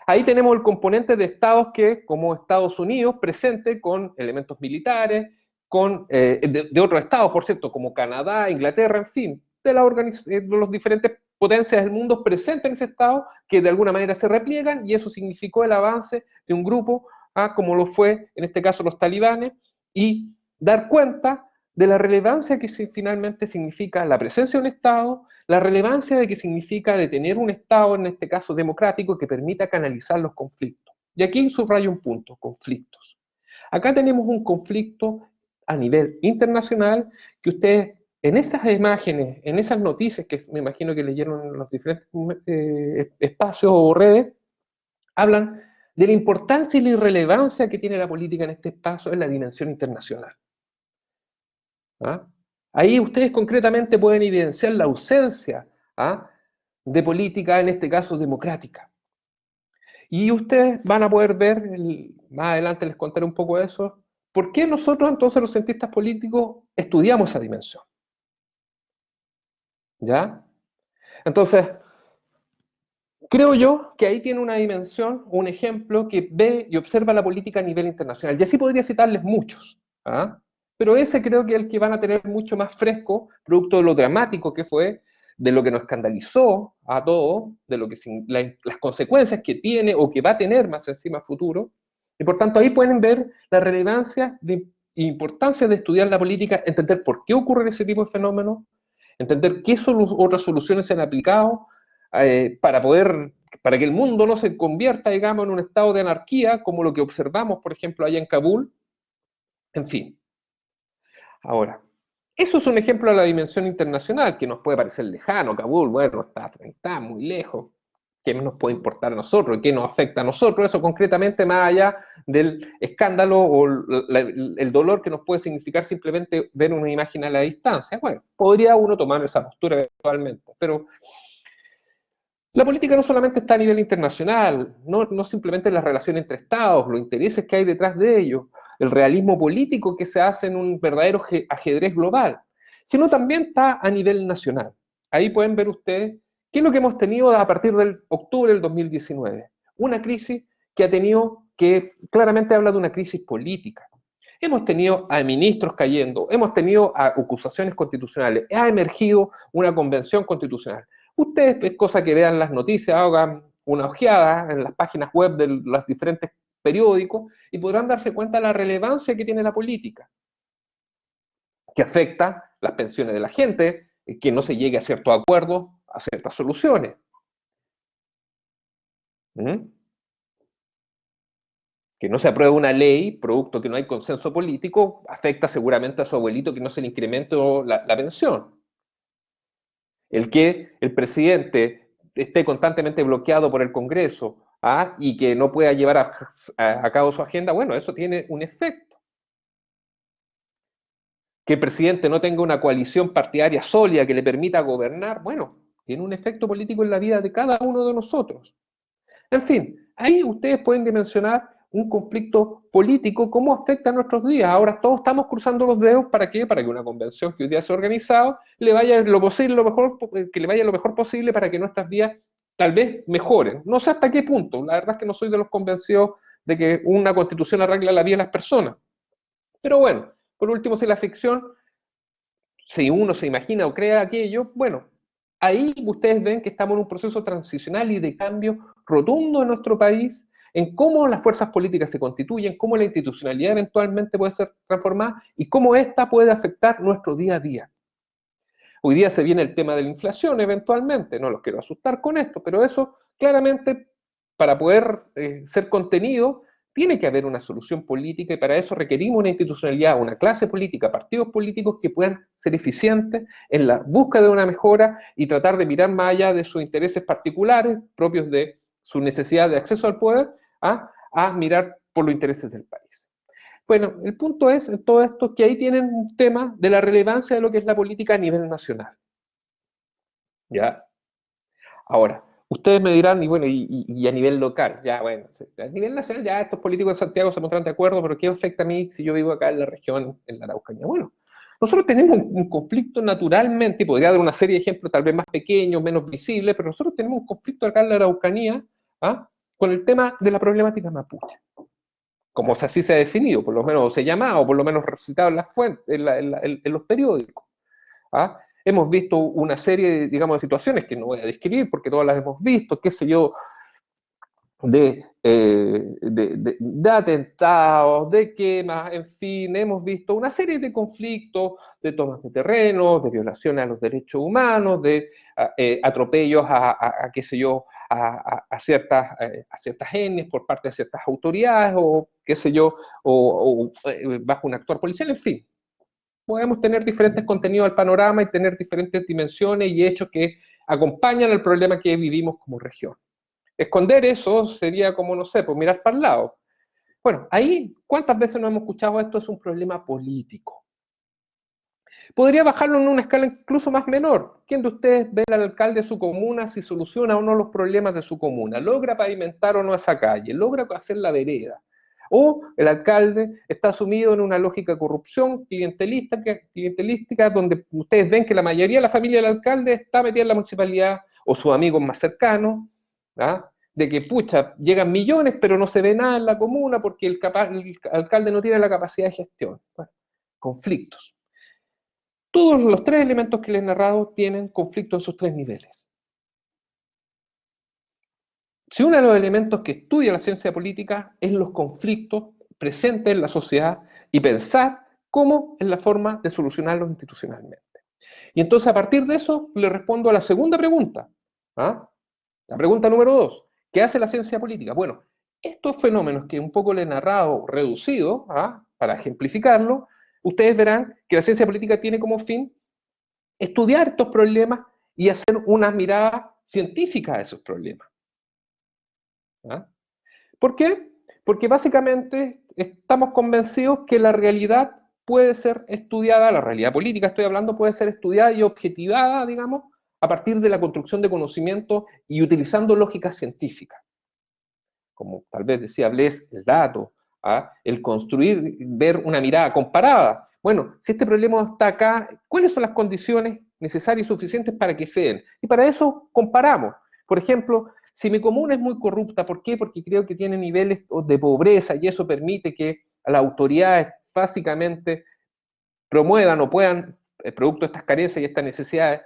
S2: Ahí tenemos el componente de estados que, como Estados Unidos, presente con elementos militares, de otros estados, por cierto, como Canadá, Inglaterra, en fin, de los diferentes potencias del mundo presentes en ese estado, que de alguna manera se repliegan, y eso significó el avance de un grupo, como lo fue en este caso los talibanes, y dar cuenta de la relevancia que finalmente significa la presencia de un Estado, la relevancia de que significa de tener un Estado, en este caso democrático, que permita canalizar los conflictos. Y aquí subrayo un punto, conflictos. Acá tenemos un conflicto a nivel internacional que ustedes, en esas imágenes, en esas noticias que me imagino que leyeron en los diferentes espacios o redes, hablan de la importancia y la irrelevancia que tiene la política en este espacio en la dimensión internacional. ¿Ah? Ahí ustedes concretamente pueden evidenciar la ausencia de política, en este caso democrática. Y ustedes van a poder ver, más adelante les contaré un poco de eso, por qué nosotros entonces los cientistas políticos estudiamos esa dimensión. ¿Ya? Entonces, creo yo que ahí tiene una dimensión, un ejemplo que ve y observa la política a nivel internacional. Y así podría citarles muchos. Pero ese creo que es el que van a tener mucho más fresco, producto de lo dramático que fue, de lo que nos escandalizó a todos, de lo que las consecuencias que tiene o que va a tener más encima a futuro. Y por tanto ahí pueden ver la relevancia e importancia de estudiar la política, entender por qué ocurre ese tipo de fenómenos, entender qué otras soluciones se han aplicado para que el mundo no se convierta, digamos, en un estado de anarquía, como lo que observamos, por ejemplo, allá en Kabul. En fin. Ahora, eso es un ejemplo de la dimensión internacional, que nos puede parecer lejano. Kabul, bueno, está muy lejos. ¿Qué nos puede importar a nosotros? ¿Qué nos afecta a nosotros? Eso concretamente más allá del escándalo o el dolor que nos puede significar simplemente ver una imagen a la distancia. Bueno, podría uno tomar esa postura eventualmente, pero la política no solamente está a nivel internacional, no simplemente las relaciones entre estados, los intereses que hay detrás de ellos, el realismo político que se hace en un verdadero ajedrez global, sino también está a nivel nacional. Ahí pueden ver ustedes qué es lo que hemos tenido a partir del octubre del 2019. Una crisis que claramente habla de una crisis política. Hemos tenido a ministros cayendo, hemos tenido a acusaciones constitucionales, ha emergido una convención constitucional. Ustedes, es cosa que vean las noticias, hagan una ojeada en las páginas web de los diferentes periódicos y podrán darse cuenta de la relevancia que tiene la política, que afecta las pensiones de la gente, que no se llegue a ciertos acuerdos, a ciertas soluciones. Que no se apruebe una ley, producto que no hay consenso político, afecta seguramente a su abuelito que no se le incrementó la pensión. El que el presidente esté constantemente bloqueado por el Congreso y que no pueda llevar a cabo su agenda, bueno, eso tiene un efecto. Que el presidente no tenga una coalición partidaria sólida que le permita gobernar, bueno, tiene un efecto político en la vida de cada uno de nosotros. En fin, ahí ustedes pueden dimensionar un conflicto político, cómo afecta a nuestros días. Ahora todos estamos cruzando los dedos, ¿para qué? Para que una convención que hoy día se ha organizado le vaya lo mejor, que le vaya lo mejor posible para que nuestras vidas tal vez mejoren. No sé hasta qué punto, la verdad es que no soy de los convencidos de que una constitución arregla la vida de las personas. Pero bueno, por último, si la ficción, si uno se imagina o crea aquello, bueno, ahí ustedes ven que estamos en un proceso transicional y de cambio rotundo en nuestro país, en cómo las fuerzas políticas se constituyen, cómo la institucionalidad eventualmente puede ser transformada y cómo esta puede afectar nuestro día a día. Hoy día se viene el tema de la inflación eventualmente, no los quiero asustar con esto, pero eso claramente para poder ser contenido tiene que haber una solución política y para eso requerimos una institucionalidad, una clase política, partidos políticos que puedan ser eficientes en la búsqueda de una mejora y tratar de mirar más allá de sus intereses particulares propios de su necesidad de acceso al poder a mirar por los intereses del país. Bueno, el punto es en todo esto que ahí tienen un tema de la relevancia de lo que es la política a nivel nacional. ¿Ya? Ahora, ustedes me dirán, y bueno, y a nivel local, ya bueno, a nivel nacional ya estos políticos de Santiago se pondrán de acuerdo, pero ¿qué afecta a mí si yo vivo acá en la región, en la Araucanía? Bueno, nosotros tenemos un conflicto naturalmente, y podría dar una serie de ejemplos tal vez más pequeños, menos visibles, pero nosotros tenemos un conflicto acá en la Araucanía con el tema de la problemática mapuche. Como así se ha definido, por lo menos se llama, o por lo menos recitado en las fuentes, en los periódicos. Hemos visto una serie, digamos, de situaciones que no voy a describir porque todas las hemos visto, qué sé yo, de atentados, de quemas, en fin, hemos visto una serie de conflictos, de tomas de terrenos, de violaciones a los derechos humanos, de atropellos qué sé yo, a ciertas etnias por parte de ciertas autoridades, o qué sé yo, bajo un actuar policial, en fin. Podemos tener diferentes contenidos al panorama y tener diferentes dimensiones y hechos que acompañan al problema que vivimos como región. Esconder eso sería como, no sé, pues mirar para el lado. Bueno, ahí, ¿cuántas veces no hemos escuchado esto? Es un problema político. Podría bajarlo en una escala incluso más menor. ¿Quién de ustedes ve al alcalde de su comuna si soluciona o no los problemas de su comuna? ¿Logra pavimentar o no esa calle? ¿Logra hacer la vereda? O el alcalde está sumido en una lógica de corrupción clientelística donde ustedes ven que la mayoría de la familia del alcalde está metida en la municipalidad o sus amigos más cercanos, de que, pucha, llegan millones pero no se ve nada en la comuna porque el alcalde no tiene la capacidad de gestión. Bueno, conflictos. Todos los tres elementos que les he narrado tienen conflicto en sus tres niveles. Si uno de los elementos que estudia la ciencia política es los conflictos presentes en la sociedad y pensar cómo es la forma de solucionarlos institucionalmente. Y entonces a partir de eso le respondo a la segunda pregunta. La pregunta número 2. ¿Qué hace la ciencia política? Bueno, estos fenómenos que un poco le he narrado reducido, para ejemplificarlo, ustedes verán que la ciencia política tiene como fin estudiar estos problemas y hacer una mirada científica a esos problemas. ¿Por qué? Porque básicamente estamos convencidos que la realidad puede ser estudiada, la realidad política estoy hablando, puede ser estudiada y objetivada, digamos, a partir de la construcción de conocimiento y utilizando lógicas científicas. Como tal vez decía Blaise, el dato, el construir, ver una mirada comparada. Bueno, si este problema está acá, ¿cuáles son las condiciones necesarias y suficientes para que se den? Y para eso comparamos. Por ejemplo, si mi comuna es muy corrupta, ¿por qué? Porque creo que tiene niveles de pobreza y eso permite que las autoridades básicamente promuevan o puedan, producto de estas carencias y estas necesidades,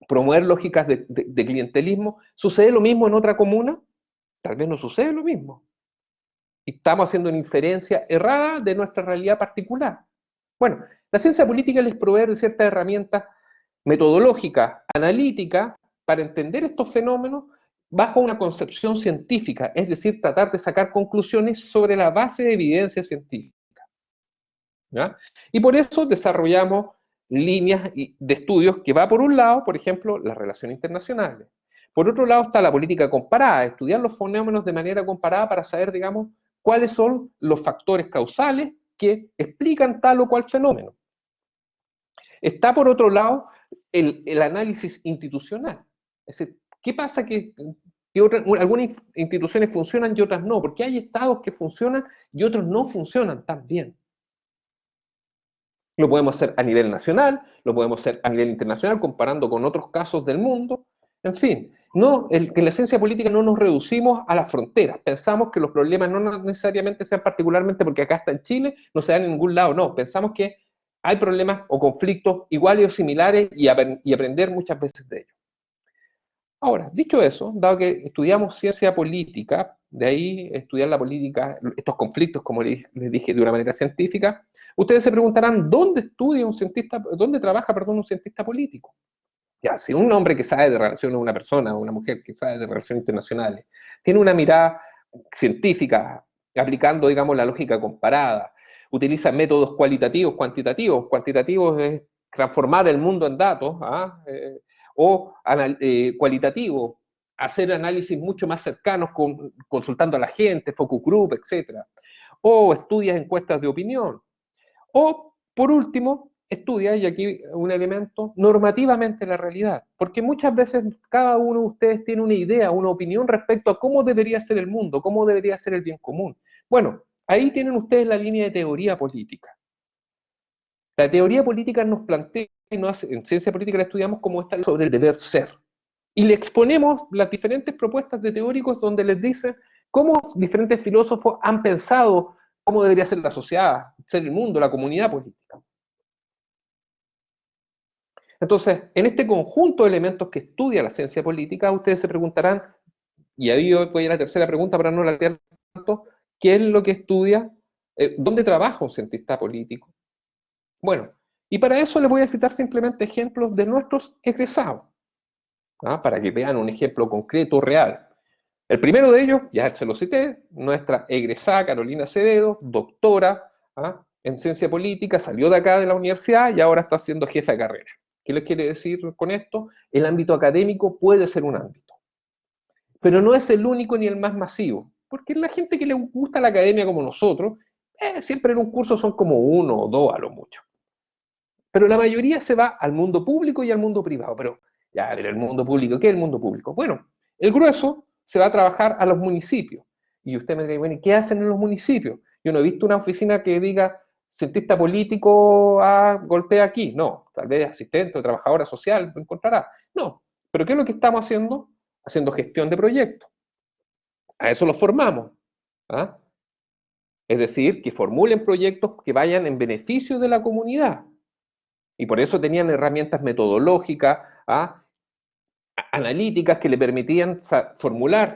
S2: promover lógicas de clientelismo. ¿Sucede lo mismo en otra comuna? Tal vez no sucede lo mismo. Y estamos haciendo una inferencia errada de nuestra realidad particular. Bueno, la ciencia política les provee de ciertas herramientas metodológicas, analíticas, para entender estos fenómenos, bajo una concepción científica, es decir, tratar de sacar conclusiones sobre la base de evidencia científica. ¿Ya? Y por eso desarrollamos líneas de estudios que va por un lado, por ejemplo, las relaciones internacionales. Por otro lado está la política comparada, estudiar los fenómenos de manera comparada para saber, digamos, cuáles son los factores causales que explican tal o cual fenómeno. Está por otro lado el análisis institucional. Es decir, ¿qué pasa que algunas instituciones funcionan y otras no? Porque hay estados que funcionan y otros no funcionan tan bien. Lo podemos hacer a nivel nacional, lo podemos hacer a nivel internacional, comparando con otros casos del mundo. En fin, en la ciencia política no nos reducimos a las fronteras. Pensamos que los problemas no necesariamente sean particularmente porque acá está en Chile, no se dan en ningún lado. No, pensamos que hay problemas o conflictos iguales o similares y aprender muchas veces de ellos. Ahora, dicho eso, dado que estudiamos ciencia política, de ahí estudiar la política, estos conflictos, como les dije, de una manera científica, ustedes se preguntarán, ¿dónde estudia un cientista, dónde trabaja, perdón, un cientista político? Ya, si un hombre que sabe de relaciones, una persona o una mujer que sabe de relaciones internacionales, tiene una mirada científica, aplicando, digamos, la lógica comparada, utiliza métodos cualitativos, cuantitativos es transformar el mundo en datos, o cualitativo, hacer análisis mucho más cercanos consultando a la gente, focus group, etc. O estudia encuestas de opinión. O, por último, estudia, y aquí un elemento, normativamente la realidad. Porque muchas veces cada uno de ustedes tiene una idea, una opinión respecto a cómo debería ser el mundo, cómo debería ser el bien común. Bueno, ahí tienen ustedes la línea de teoría política. La teoría política nos plantea, en ciencia política la estudiamos como esta sobre el deber ser. Y le exponemos las diferentes propuestas de teóricos donde les dicen cómo diferentes filósofos han pensado cómo debería ser la sociedad, ser el mundo, la comunidad política. Entonces, en este conjunto de elementos que estudia la ciencia política, ustedes se preguntarán, y ahí voy a la tercera pregunta para no alargar tanto, ¿qué es lo que estudia? ¿Dónde trabaja un cientista político? Bueno, y para eso les voy a citar simplemente ejemplos de nuestros egresados, para que vean un ejemplo concreto, real. El primero de ellos, ya se lo cité, nuestra egresada Carolina Acevedo, doctora en ciencia política, salió de acá de la universidad y ahora está siendo jefa de carrera. ¿Qué les quiere decir con esto? El ámbito académico puede ser un ámbito, pero no es el único ni el más masivo, porque la gente que le gusta la academia como nosotros, siempre en un curso son como 1 o 2 a lo mucho. Pero la mayoría se va al mundo público y al mundo privado. Pero el mundo público, ¿qué es el mundo público? Bueno, el grueso se va a trabajar a los municipios. Y usted me dice, bueno, ¿y qué hacen en los municipios? Yo no he visto una oficina que diga, cientista político golpea aquí. No, tal vez asistente o trabajadora social lo encontrará. No, pero ¿qué es lo que estamos haciendo? Haciendo gestión de proyectos. A eso los formamos. Es decir, que formulen proyectos que vayan en beneficio de la comunidad. Y por eso tenían herramientas metodológicas, analíticas que le permitían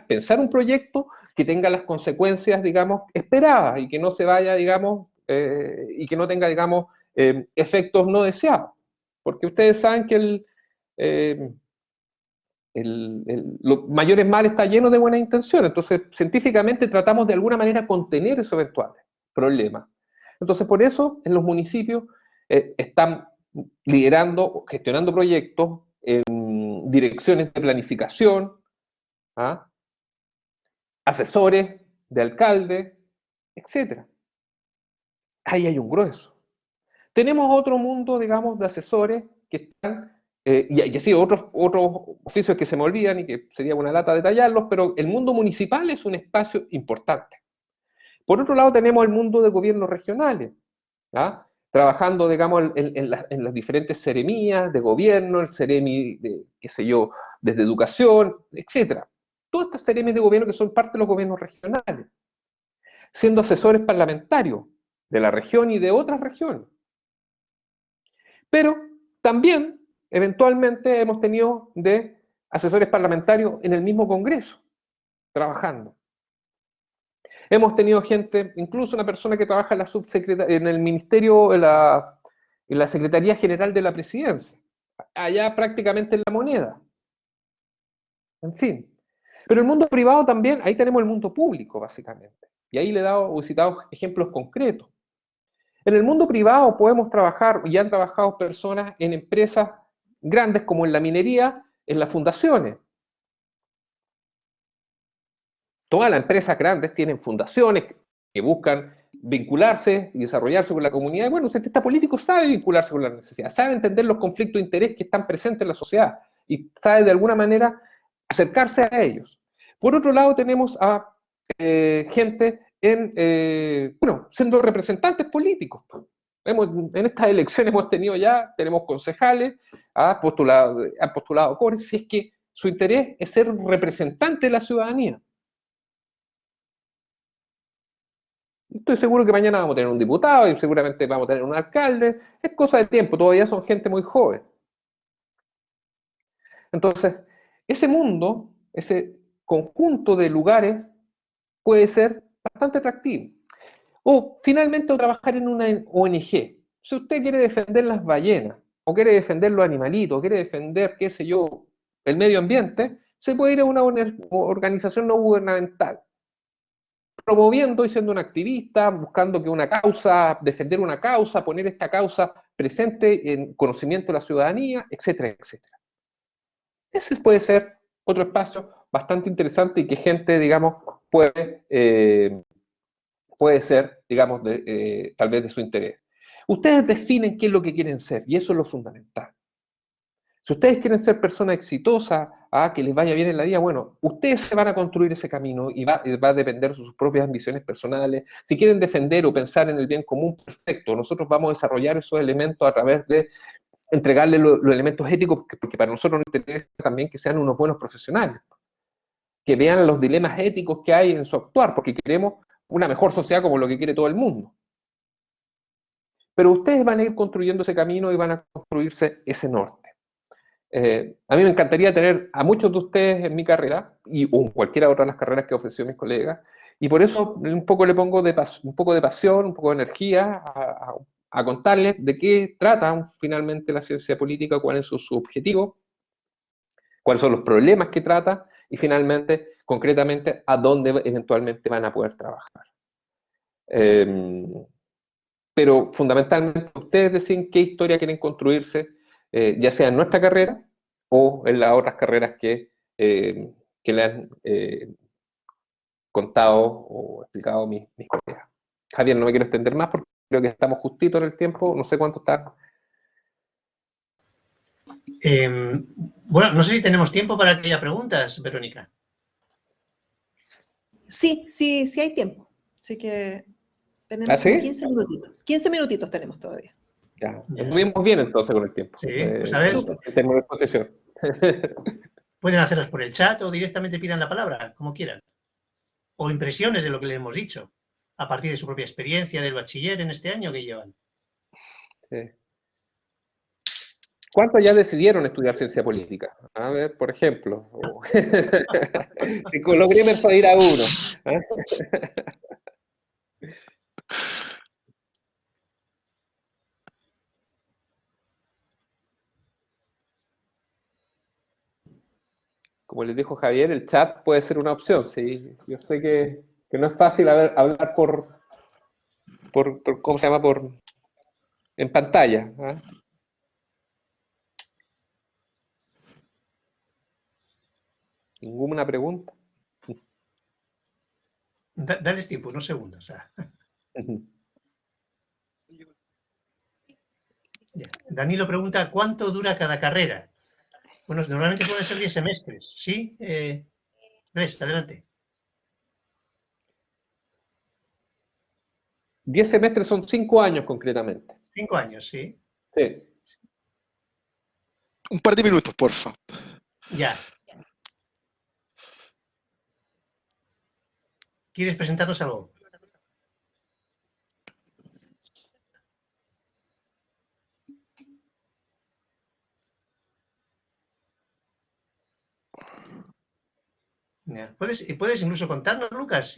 S2: pensar un proyecto que tenga las consecuencias, digamos, esperadas y que no se vaya, digamos, y que no tenga, digamos, efectos no deseados. Porque ustedes saben que los mayores males está lleno de buenas intenciones. Entonces, científicamente tratamos de alguna manera contener esos eventuales problemas. Entonces, por eso en los municipios están liderando, gestionando proyectos en direcciones de planificación, asesores de alcalde, etc. Ahí hay un grueso. Tenemos otro mundo, digamos, de asesores que están, y así otros oficios que se me olvidan y que sería una lata detallarlos, pero el mundo municipal es un espacio importante. Por otro lado tenemos el mundo de gobiernos regionales, trabajando, digamos, en las diferentes seremías de gobierno, el seremi de, qué sé yo, desde educación, etc. Todas estas seremias de gobierno que son parte de los gobiernos regionales, siendo asesores parlamentarios de la región y de otras regiones. Pero también, eventualmente, hemos tenido de asesores parlamentarios en el mismo Congreso, trabajando. Hemos tenido gente, incluso una persona que trabaja en el Ministerio, en la Secretaría General de la Presidencia, allá prácticamente en La Moneda. En fin. Pero el mundo privado también, ahí tenemos el mundo público, básicamente. Y ahí le he citado ejemplos concretos. En el mundo privado podemos trabajar, y han trabajado personas en empresas grandes como en la minería, en las fundaciones. Todas las empresas grandes tienen fundaciones que buscan vincularse y desarrollarse con la comunidad. Y bueno, el cientista político sabe vincularse con la necesidad, sabe entender los conflictos de interés que están presentes en la sociedad y sabe de alguna manera acercarse a ellos. Por otro lado, tenemos a gente siendo representantes políticos. En estas elecciones tenemos concejales, han postulado cores, si es que su interés es ser representante de la ciudadanía. Estoy seguro que mañana vamos a tener un diputado y seguramente vamos a tener un alcalde. Es cosa de tiempo, todavía son gente muy joven. Entonces, ese mundo, ese conjunto de lugares puede ser bastante atractivo. O finalmente trabajar en una ONG. Si usted quiere defender las ballenas, o quiere defender los animalitos, o quiere defender, qué sé yo, el medio ambiente, se puede ir a una organización no gubernamental, promoviendo y siendo un activista, buscando que una causa, defender una causa, poner esta causa presente en conocimiento de la ciudadanía, etcétera, etcétera. Ese puede ser otro espacio bastante interesante y que gente, digamos, puede ser, digamos, tal vez de su interés. Ustedes definen qué es lo que quieren ser y eso es lo fundamental. Si ustedes quieren ser personas exitosas, que les vaya bien en la vida, bueno, ustedes se van a construir ese camino y va a depender de sus propias ambiciones personales. Si quieren defender o pensar en el bien común, perfecto. Nosotros vamos a desarrollar esos elementos a través de entregarle los elementos éticos, porque para nosotros nos interesa también que sean unos buenos profesionales, que vean los dilemas éticos que hay en su actuar, porque queremos una mejor sociedad como lo que quiere todo el mundo. Pero ustedes van a ir construyendo ese camino y van a construirse ese norte. A mí me encantaría tener a muchos de ustedes en mi carrera, o en cualquiera otra de las carreras que ofreció mis colegas, y por eso un poco le pongo un poco de pasión, un poco de energía a contarles de qué trata finalmente la ciencia política, cuál es su objetivo, cuáles son los problemas que trata, y finalmente, concretamente, a dónde eventualmente van a poder trabajar. Pero fundamentalmente ustedes deciden qué historia quieren construirse, ya sea en nuestra carrera o en las otras carreras que le han contado o explicado mis colegas. Javier, no me quiero extender más porque creo que estamos justito en el tiempo, no sé cuánto está.
S3: Bueno, no sé si tenemos tiempo para que haya preguntas, Verónica.
S1: Sí hay tiempo. Así que tenemos
S2: ¿Ah, sí?
S1: 15 minutitos. 15 minutitos tenemos todavía.
S2: Ya, estuvimos bien entonces con el tiempo.
S3: Sí, pues a ver.
S2: Tenemos exposición.
S3: Pueden hacerlas por el chat o directamente pidan la palabra, como quieran. O impresiones de lo que les hemos dicho, a partir de su propia experiencia del bachiller en este año que llevan.
S2: Sí. ¿Cuántos ya decidieron estudiar ciencia política? A ver, por ejemplo. Si logré persuadir a uno. Como les dijo Javier, el chat puede ser una opción. Sí, yo sé que no es fácil hablar por ¿cómo se llama? En pantalla. ¿Ninguna pregunta?
S3: Dales tiempo, unos segundos. Danilo pregunta, ¿cuánto dura cada carrera? Bueno, normalmente suelen ser 10 semestres. ¿Sí? ¿Ves? Adelante.
S2: 10 semestres son 5 años concretamente.
S3: 5 años, sí.
S2: Sí.
S6: Un par de minutos, porfa.
S3: Ya. ¿Quieres presentarnos algo? Ya. ¿Puedes incluso contarnos, Lucas,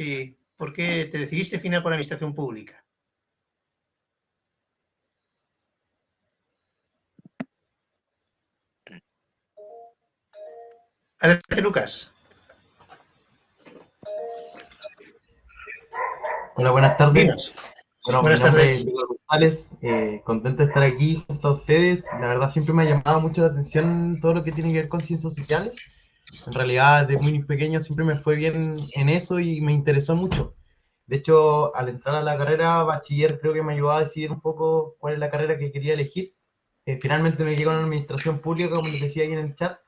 S3: por qué te decidiste final por administración pública? Adelante, Lucas.
S7: Hola, buenas tardes.
S3: Dinos.
S7: Bueno, mi
S3: Buenas
S7: nombre
S3: tardes.
S7: es Lucas González, contento de estar aquí junto a ustedes. La verdad siempre me ha llamado mucho la atención todo lo que tiene que ver con ciencias sociales. En realidad, desde muy pequeño siempre me fue bien en eso y me interesó mucho. De hecho, al entrar a la carrera bachiller creo que me ayudó a decidir un poco cuál es la carrera que quería elegir. Finalmente me quedé con administración pública, como les decía ahí en el chat.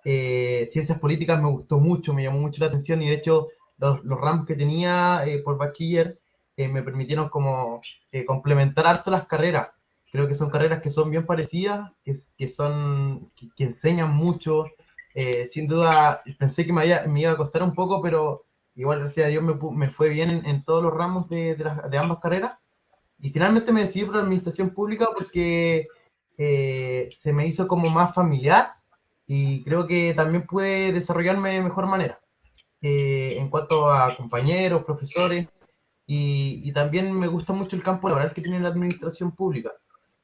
S7: Ciencias políticas me gustó mucho, me llamó mucho la atención y de hecho los ramos que tenía por bachiller me permitieron como complementar harto las carreras. Creo que son carreras que son bien parecidas, que enseñan mucho. Sin duda pensé que me iba a costar un poco, pero igual gracias a Dios me fue bien en todos los ramos de ambas carreras. Y finalmente me decidí por la administración pública porque se me hizo como más familiar y creo que también pude desarrollarme de mejor manera en cuanto a compañeros, profesores y también me gusta mucho el campo laboral que tiene la administración pública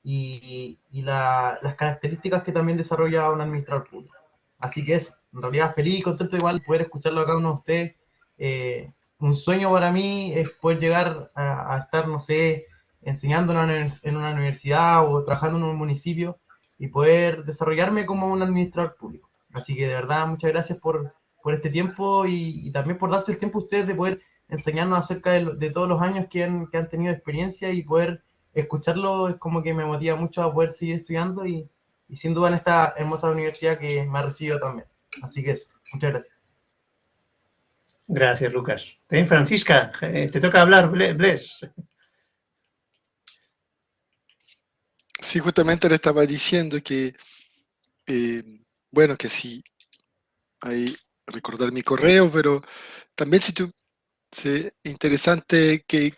S7: y las características que también desarrolla un administrador público. Así que es, en realidad feliz y contento igual poder escucharlo a cada uno de ustedes. Un sueño para mí es poder llegar a estar, no sé, enseñando en una universidad o trabajando en un municipio y poder desarrollarme como un administrador público. Así que de verdad, muchas gracias por este tiempo y también por darse el tiempo a ustedes de poder enseñarnos acerca de todos los años que han tenido experiencia y poder escucharlo es como que me motiva mucho a poder seguir estudiando y sin duda en esta hermosa universidad que me ha recibido también. Así que eso, muchas gracias.
S3: Gracias, Lucas. Francisca, te toca hablar, Bless.
S6: Sí, justamente le estaba diciendo que, bueno, que sí, ahí recordar mi correo, pero también si tú, interesante que,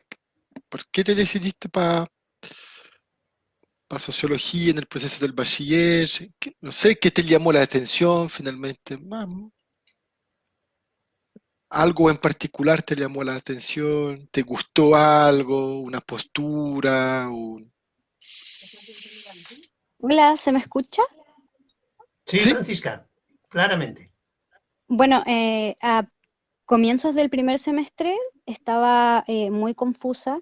S6: ¿por qué te decidiste para sociología en el proceso del bachiller? No sé, ¿qué te llamó la atención finalmente? ¿Algo en particular te llamó la atención? ¿Te gustó algo? ¿Una postura?
S8: Hola, ¿se me escucha?
S3: Sí,
S6: Sí,
S3: Francisca, claramente.
S8: Bueno, a comienzos del primer semestre estaba muy confusa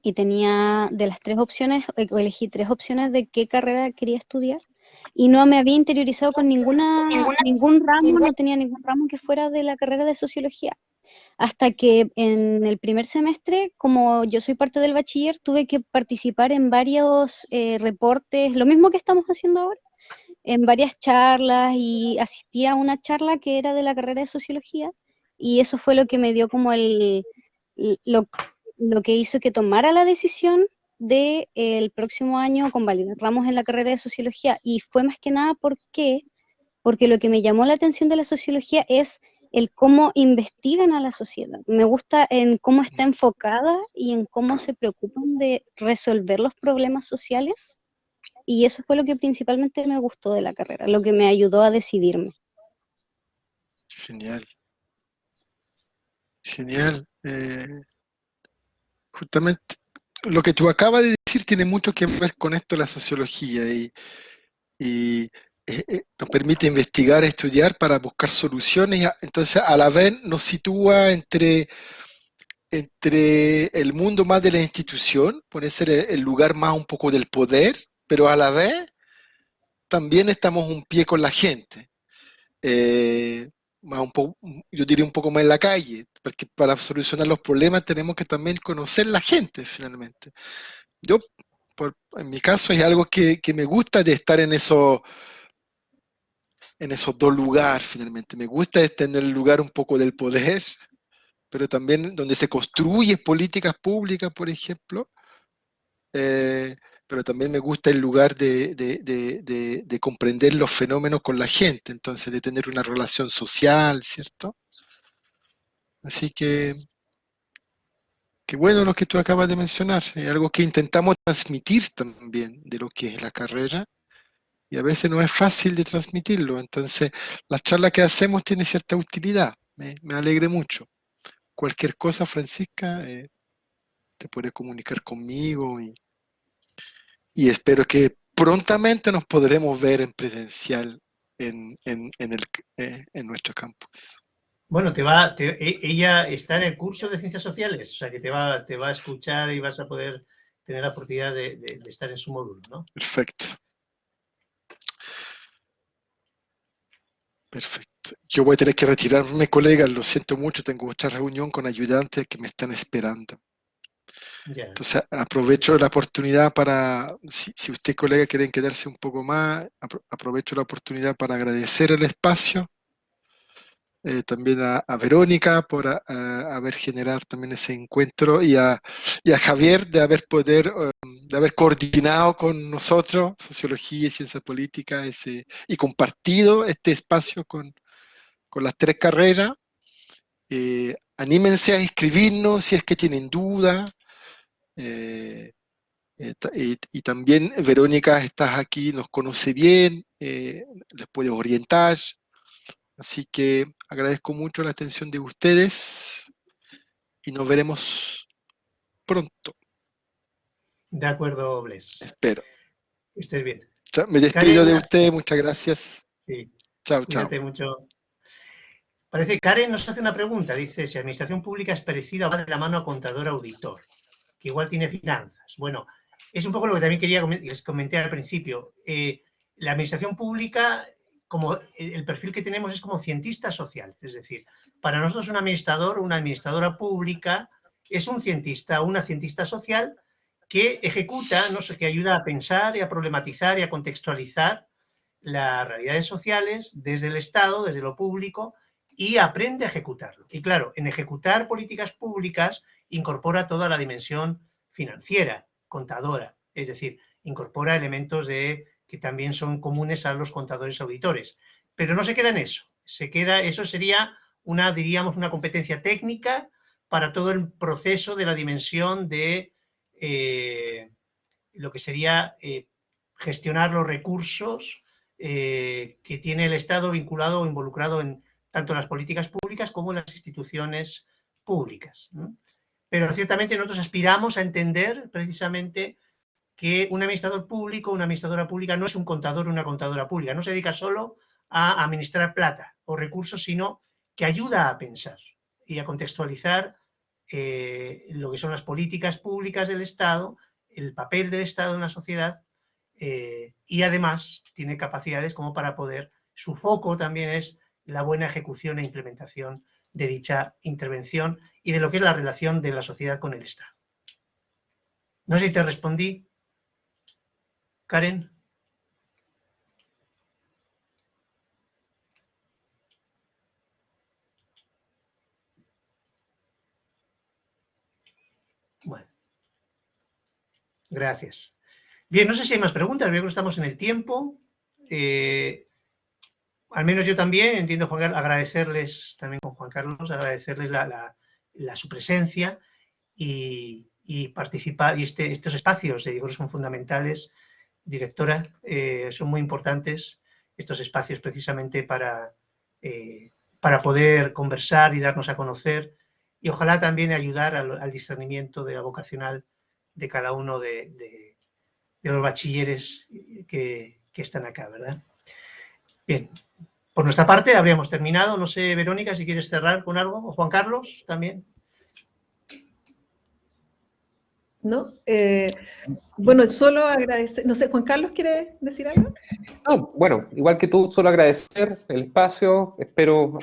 S8: y tenía de las tres opciones, elegí tres opciones de qué carrera quería estudiar y no me había interiorizado con ningún ramo, no tenía ningún ramo que fuera de la carrera de sociología. Hasta que en el primer semestre, como yo soy parte del bachiller, tuve que participar en varios reportes, lo mismo que estamos haciendo ahora en varias charlas y asistí a una charla que era de la carrera de sociología y eso fue lo que me dio como lo, lo que hizo que tomara la decisión de el próximo año convalidar ramos en la carrera de sociología y fue más que nada porque lo que me llamó la atención de la sociología es el cómo investigan a la sociedad. Me gusta en cómo está enfocada y en cómo se preocupan de resolver los problemas sociales y eso fue lo que principalmente me gustó de la carrera, lo que me ayudó a decidirme.
S6: genial, genial. Justamente lo que tú acabas de decir tiene mucho que ver con esto de la sociología y, nos permite investigar, estudiar para buscar soluciones. Entonces, a la vez nos sitúa entre el mundo más de la institución, puede ser el lugar más un poco del poder, pero a la vez también estamos un pie con la gente. Más un poco, yo diría un poco más en la calle, porque para solucionar los problemas tenemos que también conocer la gente finalmente. Yo, en mi caso, es algo que me gusta de estar en esos dos lugares finalmente. Me gusta estar en el lugar un poco del poder, pero también donde se construyen políticas públicas, por ejemplo, pero también me gusta el lugar de comprender los fenómenos con la gente, entonces de tener una relación social, ¿cierto? Así que bueno lo que tú acabas de mencionar, es algo que intentamos transmitir también de lo que es la carrera y a veces no es fácil de transmitirlo, entonces la charla que hacemos tiene cierta utilidad, me alegre mucho. Cualquier cosa, Francisca, te puedes comunicar conmigo y espero que prontamente nos podremos ver en presencial en nuestro campus.
S3: Bueno, ella está en el curso de Ciencias Sociales, o sea que te va a escuchar y vas a poder tener la oportunidad de estar en su módulo, ¿no?
S6: Perfecto. Perfecto. Yo voy a tener que retirarme, colegas, lo siento mucho, tengo otra reunión con ayudantes que me están esperando.
S3: Ya.
S6: Entonces aprovecho la oportunidad para, si usted, colega, quieren quedarse un poco más, aprovecho la oportunidad para agradecer el espacio, también a Verónica por haber generado también ese encuentro y a Javier de haber coordinado con nosotros Sociología y Ciencia Política y compartido este espacio con las 3 carreras. Anímense a inscribirnos si es que tienen dudas. Y también, Verónica, estás aquí, nos conoce bien, les puede orientar. Así que agradezco mucho la atención de ustedes y nos veremos pronto,
S3: De acuerdo, Bles.
S6: espero.
S3: Que estés bien.
S6: Me despido de ustedes, muchas gracias.
S3: Sí,
S6: Chao, chao.
S3: cuídate mucho. Parece que Karen nos hace una pregunta. Dice, si administración pública es parecida, va de la mano a contador-auditor, que igual tiene finanzas. Bueno, es un poco lo que también les comenté al principio. La administración pública, como el perfil que tenemos es como cientista social. Es decir, para nosotros un administrador o una administradora pública es un cientista o una cientista social que ejecuta, no sé, que ayuda a pensar y a problematizar y a contextualizar las realidades sociales desde el Estado, desde lo público, y aprende a ejecutarlo. Y claro, en ejecutar políticas públicas incorpora toda la dimensión financiera, contadora, es decir, incorpora elementos que también son comunes a los contadores auditores. Pero no se queda en eso, eso sería diríamos, una competencia técnica para todo el proceso de la dimensión de lo que sería gestionar los recursos que tiene el Estado vinculado o involucrado en tanto las políticas públicas como en las instituciones públicas. Pero ciertamente nosotros aspiramos a entender precisamente que un administrador público, una administradora pública no es un contador o una contadora pública, no se dedica solo a administrar plata o recursos, sino que ayuda a pensar y a contextualizar lo que son las políticas públicas del Estado, el papel del Estado en la sociedad, y además tiene capacidades como para poder, su foco también es la buena ejecución e implementación de dicha intervención y de lo que es la relación de la sociedad con el Estado. No sé si te respondí, Karen. Bueno, gracias. Bien, no sé si hay más preguntas, veo que estamos en el tiempo. Al menos yo también entiendo, Juan Carlos, agradecerles también con Juan Carlos, agradecerles su presencia y participar, y estos espacios, yo creo que son fundamentales, directora, son muy importantes estos espacios precisamente para poder conversar y darnos a conocer y ojalá también ayudar al discernimiento de la vocacional de cada uno de los bachilleres que están acá, ¿verdad? Bien, por nuestra parte habríamos terminado. No sé, Verónica, si quieres cerrar con algo, o Juan Carlos también.
S1: ¿No? Bueno, solo agradecer, no sé, Juan Carlos, ¿quiere decir algo?
S2: No, bueno, igual que tú, solo agradecer el espacio, espero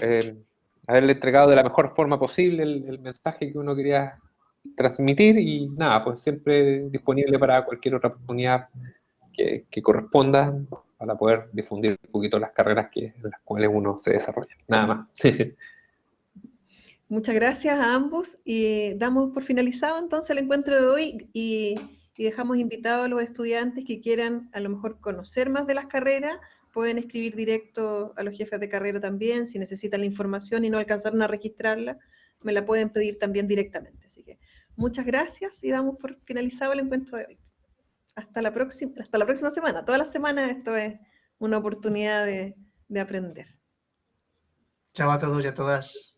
S2: haberle entregado de la mejor forma posible el mensaje que uno quería transmitir y nada, pues siempre disponible para cualquier otra oportunidad que corresponda para poder difundir un poquito las carreras en las cuales uno se desarrolla, nada más.
S1: Muchas gracias a ambos y damos por finalizado entonces el encuentro de hoy y dejamos invitados a los estudiantes que quieran a lo mejor conocer más de las carreras, pueden escribir directo a los jefes de carrera también, si necesitan la información y no alcanzaron a registrarla, me la pueden pedir también directamente. Así que muchas gracias y damos por finalizado el encuentro de hoy. Hasta la próxima semana. Todas las semanas esto es una oportunidad de aprender.
S3: Chao a todos y a todas.